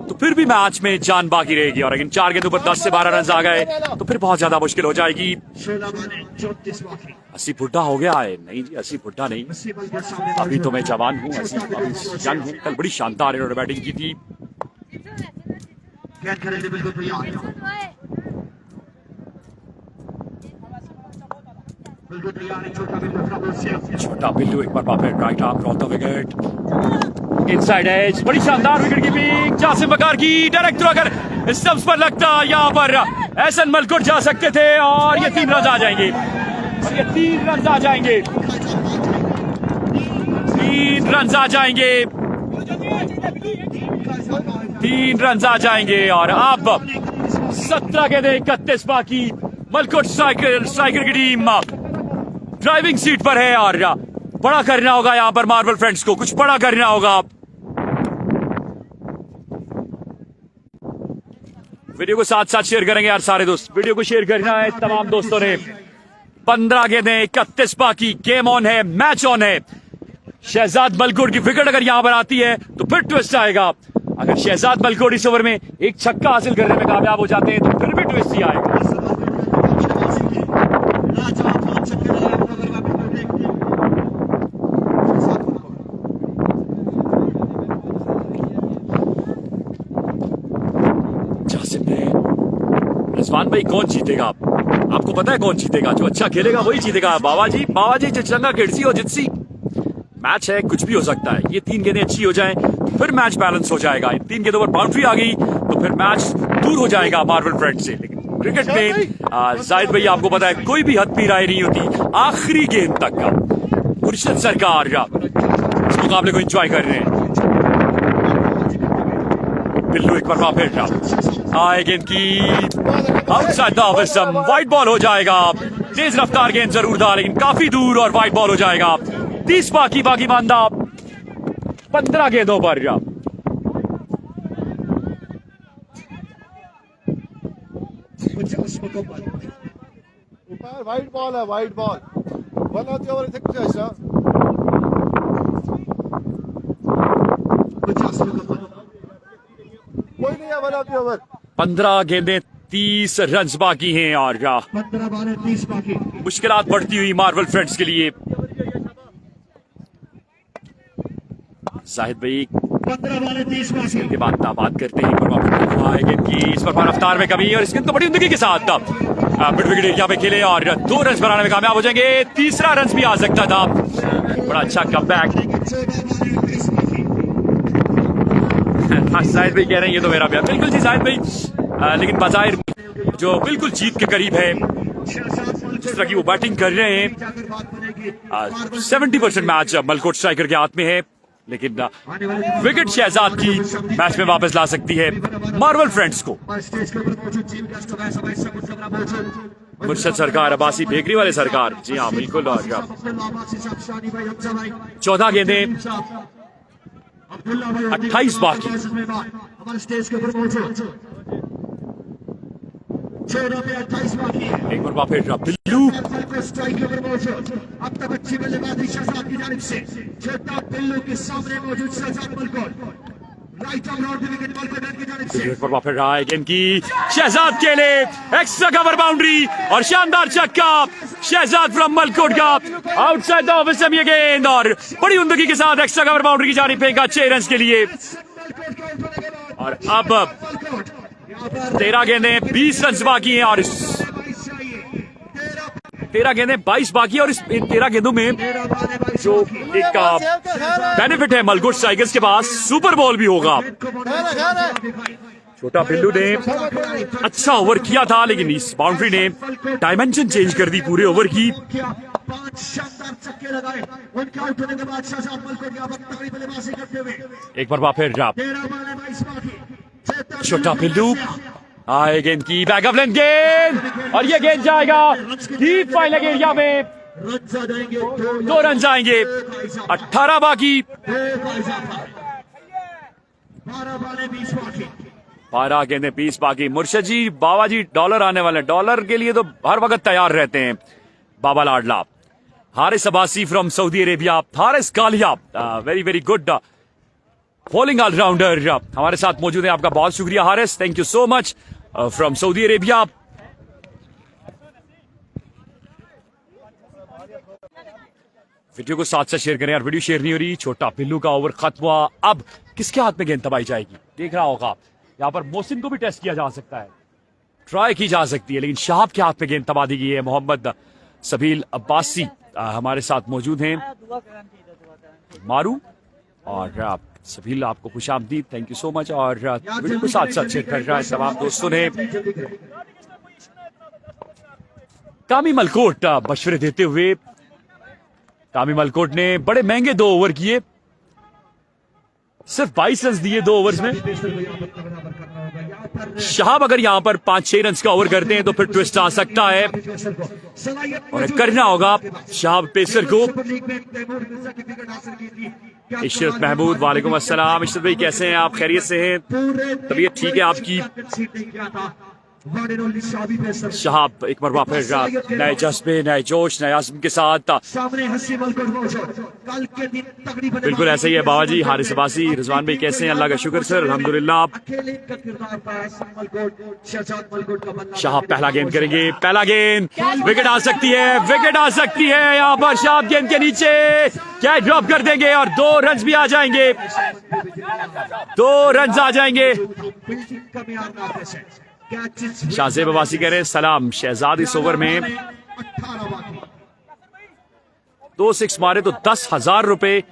Speaker 1: तो फिर भी मैच में जान बाकी रहेगी। और अगर 4 गेंदों पर 10 से 12 रन आ गए तो फिर बहुत ज्यादा मुश्किल हो जाएगी। 80 बुढ़ा हो गया है? नहीं जी, 80 बुढ़ा नहीं, अभी तो मैं जवान हूँ, अभी यंग हूँ। कल बड़ी शानदार इन्होंने बैटिंग की थी। छोटा बिल्लू एक बार फिर right arm off the wicket, inside edge, बड़ी शानदार विकेट कीपिंग जासिम वकार की। डायरेक्ट थ्रो अगर स्टंप्स पर लगता, यहाँ पर एहसन मलकुट जा सकते थे और ये 3 रन आ जाएंगे। और ये 3 रन आ जाएंगे, 3 रन आ जाएंगे, 3 रन आ जाएंगे। और अब 17 गेंदें 31 बाकी। मलकुट स्ट्राइकर की टीम ड्राइविंग सीट पर है और बड़ा करना होगा यहाँ पर मार्वल फ्रेंड्स को, कुछ बड़ा करना होगा। वीडियो को साथ साथ शेयर करेंगे यार सारे दोस्त, वीडियो को शेयर करना है तमाम दोस्तों ने। 15 गेंदें 31 बाकी, गेम ऑन है, मैच ऑन है। शहजाद मलकुट की विकेट अगर यहां पर आती है तो फिर ट्विस्ट आएगा। अगर शहजाद मलकुट इस ओवर में एक छक्का हासिल करने में कामयाब हो जाते हैं तो फिर भी ट्विस्ट ही आएगा। रिजवान भाई, कौन जीतेगा? आपको पता है कौन जीतेगा? जो अच्छा खेलेगा वही जीतेगा। बाबाजी चिचलंगा किड़सी और जितसी मैच है, कुछ भी हो सकता है। ये 3 गेंदें अच्छी हो जाएं तो फिर मैच बैलेंस हो जाएगा। 3 गेंदों पर बाउंड्री आ गई तो फिर मैच दूर हो जाएगा मार्वल फ्रेंड से। लेकिन क्रिकेट में जाहिद भाई आपको पता है कोई भी हद राय नहीं होती, आखिरी गेंद तक का। मुर्शिद सरकार इस मुकाबले को एंजॉय कर रहे हैं। बिल्लू एक बार फिर आए, गेंद की outside the off stump, wide ball हो जाएगा। तेज रफ्तार गेंद जरूर था लेकिन काफी दूर और वाइड बॉल हो जाएगा। 30 बाकी मानदा 15 गेंदों पर।
Speaker 4: वाइड बॉल है, वाइड बॉल वन आती ओवर इथे कुछ ऐसा कोई नहीं है। वन आती ओवर
Speaker 1: 15 गेंदें 30 रन बाकी हैं और
Speaker 2: 15 बार 30 बाकी।
Speaker 1: मुश्किलात बढ़ती हुई मार्वल फ्रेंड्स के लिए। जाहिद भाई
Speaker 2: 15 बार 30 बाकी
Speaker 1: के बाद बात करते हैं। इस पर रफ्तार में कमी और इस गेंद को बड़ी उम्मीद के साथ मिड विकेट एरिया पे खेले और 2 रन बनाने में कामयाब हो जाएंगे। तीसरा रन भी आ सकता था। बड़ा अच्छा कमबैक। जाहिद भाई कह रहे हैं ये तो मेरा प्यार। बिल्कुल जी जाहिद भाई, लेकिन बाज़ाहिर जो बिल्कुल जीत के करीब है, जिस तरह की वो बैटिंग कर रहे हैं, 70% मैच मलकोट स्ट्राइकर के हाथ में है, लेकिन विकेट शहजाद की मैच में वापस ला सकती है मार्वल फ्रेंड्स को। मुर्शद सरकार, अब्बासी बेकरी वाले सरकार, जी हाँ बिल्कुल। और 14 गेंदें, 28 बाकी। एक बार फिर बिल्लू,
Speaker 2: अब तक अच्छी बल्लेबाजी शहजाद की जानिब से। छोटा बिल्लू के सामने मौजूद Shahzad Malkot, right arm round wicket Malkot की जानिब से।
Speaker 1: एक बार फिर रहा है गेंद की शहजाद के लिए, एक्स्ट्रा कवर बाउंड्री और शानदार छक्का शहजाद फ्रॉम मलकोट का। आउटसाइड द ऑफ स्टंप ये गेंद और बड़ी उम्दगी के साथ एक्स्ट्रा कवर बाउंड्री की जानिब फेंका 6 रन के लिए। और अब 13 गेंदें 20 रन बाकी हैं और 13 गेंदें 22 बाकी है। और इस 13 गेंदों में जो एक बेनिफिट है मलकोट स्ट्राइकर्स के पास, सुपर बॉल भी होगा। छोटा बिल्लू ने अच्छा ओवर किया था, लेकिन इस बाउंड्री ने डायमेंशन चेंज कर दी पूरे ओवर की। एक बार फिर छोटा बिल्लू आए, गेंद की बैक ऑफ लेंथ गेंद और ये गेंद जाएगा डीप फाइनल एरिया में। 2 रन आएंगे, 18 बाकी। 12 गेंदें 20 बाकी। मुर्शद जी, बाबा जी डॉलर आने वाले, डॉलर के लिए तो हर वक्त तैयार रहते हैं बाबा लाडला। Haris Abbasi from Saudi Arabia, Haris Kalia, very very good bowling allrounder हमारे साथ मौजूद है। आपका बहुत शुक्रिया Haris, thank you so much from Saudi Arabia. Video को साथ शेयर करें यार, वीडियो शेयर नहीं हो रही। छोटा बिल्लू का ओवर खत्म हुआ। अब किसके हाथ में गेंद दबाई जाएगी देख रहा होगा। यहां पर मोहसिन को भी टेस्ट किया जा सकता है, ट्राई की जा सकती है, लेकिन शाहब के हाथ में गेंद दबा दी गई है। मोहम्मद सबील अब्बासी हमारे साथ मौजूद हैं, मारू और सबील, आपको खुशामदीद, थैंक यू सो मच। और वीडियो को साथ शेयर कर रहा है तमाम दोस्तों ने। कामी मलकोट मशवरे देते हुए, कामी मलकोट ने बड़े महंगे 2 ओवर किए, सिर्फ 22 रन दिए 2 ओवर्स में। शहाब अगर यहां पर 5-6 रन का ओवर करते हैं तो फिर ट्विस्ट आ सकता है और करना होगा शहाब पेसर को। इशरत महमूद, वालेकुम अस्सलाम। इशरत भाई कैसे हैं आप, खैरियत से हैं, तबीयत ठीक है आपकी? शहाब एक बार फिर नए जज्बे, नए जोश, नए आज़म के साथ। बिल्कुल ऐसे ही है बाबा जी। हारिस अब्बासी, रिजवान भाई कैसे हैं? अल्लाह का शुक्र सर, अल्हम्दुलिल्लाह। शहाब पहला गेंद करेंगे, पहला गेंद, विकेट आ सकती है, विकेट आ सकती है यहाँ पर। शहाब गेंद के नीचे क्या ड्रॉप कर देंगे और 2 रन भी आ जाएंगे, 2 रन आ जाएंगे। शाहजेब अब्बासी कह रहे हैं सलाम शहजाद, इस ओवर में 2 6 मारे तो 10,000 रुपए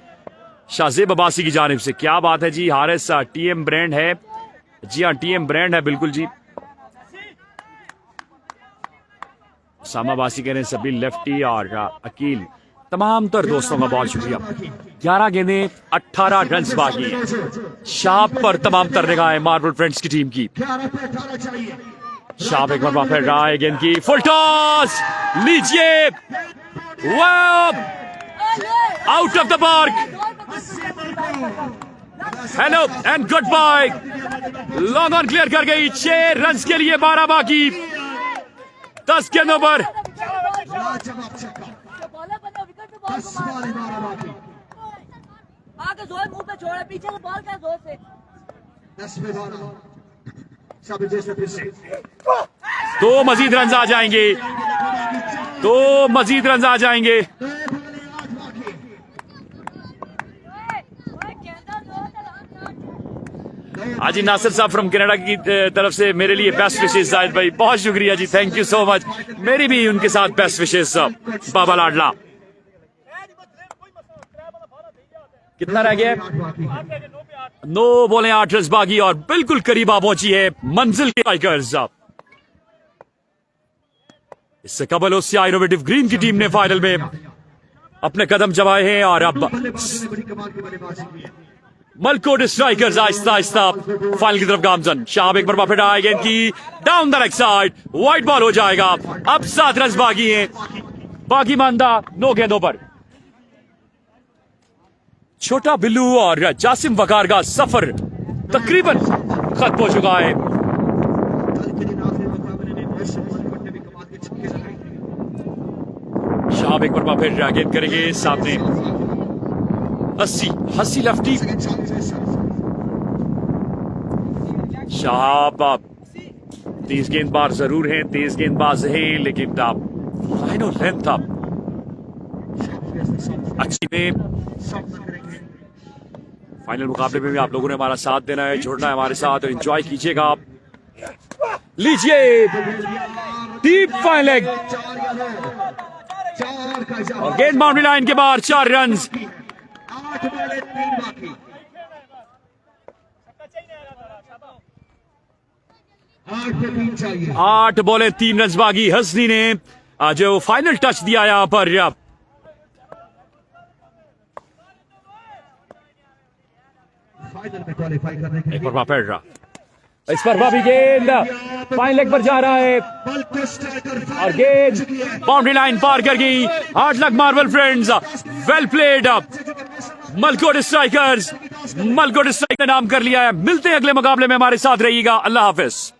Speaker 1: शाहजेब अब्बासी की जानिब से। क्या बात है जी। हारिस टीएम ब्रांड है, जी हाँ टीएम ब्रांड है बिल्कुल जी। सामा अब्बासी कह रहे हैं सभी लेफ्टी और अकील, तमाम तर दोस्तों का बहुत शुक्रिया। 11 गेंदें 18 रन बाकी है। शाप पर तमाम तर निगाहें मार्बल फ्रेंड्स की टीम की। शाप एक बार फिर रहा है, गेंद की फुल टॉस, लीजिए, वाह, out of the park. Hello and goodbye, long on clear कर गई। 6 रन के लिए 12 बाकी, 10 गेंदों पर।
Speaker 5: आगे जोर मुंह पे छोड़े, पीछे से बॉल का जोर से।
Speaker 1: 2 मजीद रन आ जाएंगे, 2 मजीद रन आ जाएंगे। हाजी नासिर साहब फ्रॉम कनाडा की तरफ से मेरे लिए बेस्ट विशेष जाहिद भाई, बहुत शुक्रिया जी, थैंक यू सो मच। मेरी भी उनके साथ बेस्ट विशेष बाबा लाडला। कितना रह गया? 9 बॉलें 8 रन बाकी और बिल्कुल करीब आ पहुंची है मंजिल के स्ट्राइकर्स। इससे कबल ओसिया इनोवेटिव ग्रीन की टीम ने फाइनल में अपने कदम जमाए हैं और अब मलकोट स्ट्राइकर्स आहिस्ता आहिस्ता फाइनल की तरफ गामजन। शाह एक बार फिर आएगा इनकी down the leg side, white ball हो जाएगा। अब 7 रन बाकी हैं, बाकी मानदा 9 गेंदों पर। छोटा बिल्लू और जासिम वकार का सफर तकरीबन खत्म हो चुका है। शाह एक बार फिर गेंद करेंगे सामने, हसी लफ्टी। शाह तेज गेंदबाज जरूर हैं, तेज गेंदबाज है, लेकिन लाइन और लेंथ अच्छी में। फाइनल मुकाबले में भी आप लोगों ने हमारा साथ देना है, जुड़ना है हमारे साथ और एंजॉय कीजिएगा आप। लीजिए डीप फाइन लेग और गेंद बाउंड्री लाइन के बाहर, 4 रन। 8 बॉलें 3 रन बाकी। हसनी ने जो फाइनल टच दिया यहां पर, एक बार फिर इस पर भी गेंद फाइन लेग पर जा रहा है और गेंद बाउंड्री लाइन पार कर गई। Hard luck Marvel Friends, well played. Malkot Strikers ने नाम कर लिया है। मिलते हैं अगले मुकाबले में, हमारे साथ रहिएगा। अल्लाह हाफिज।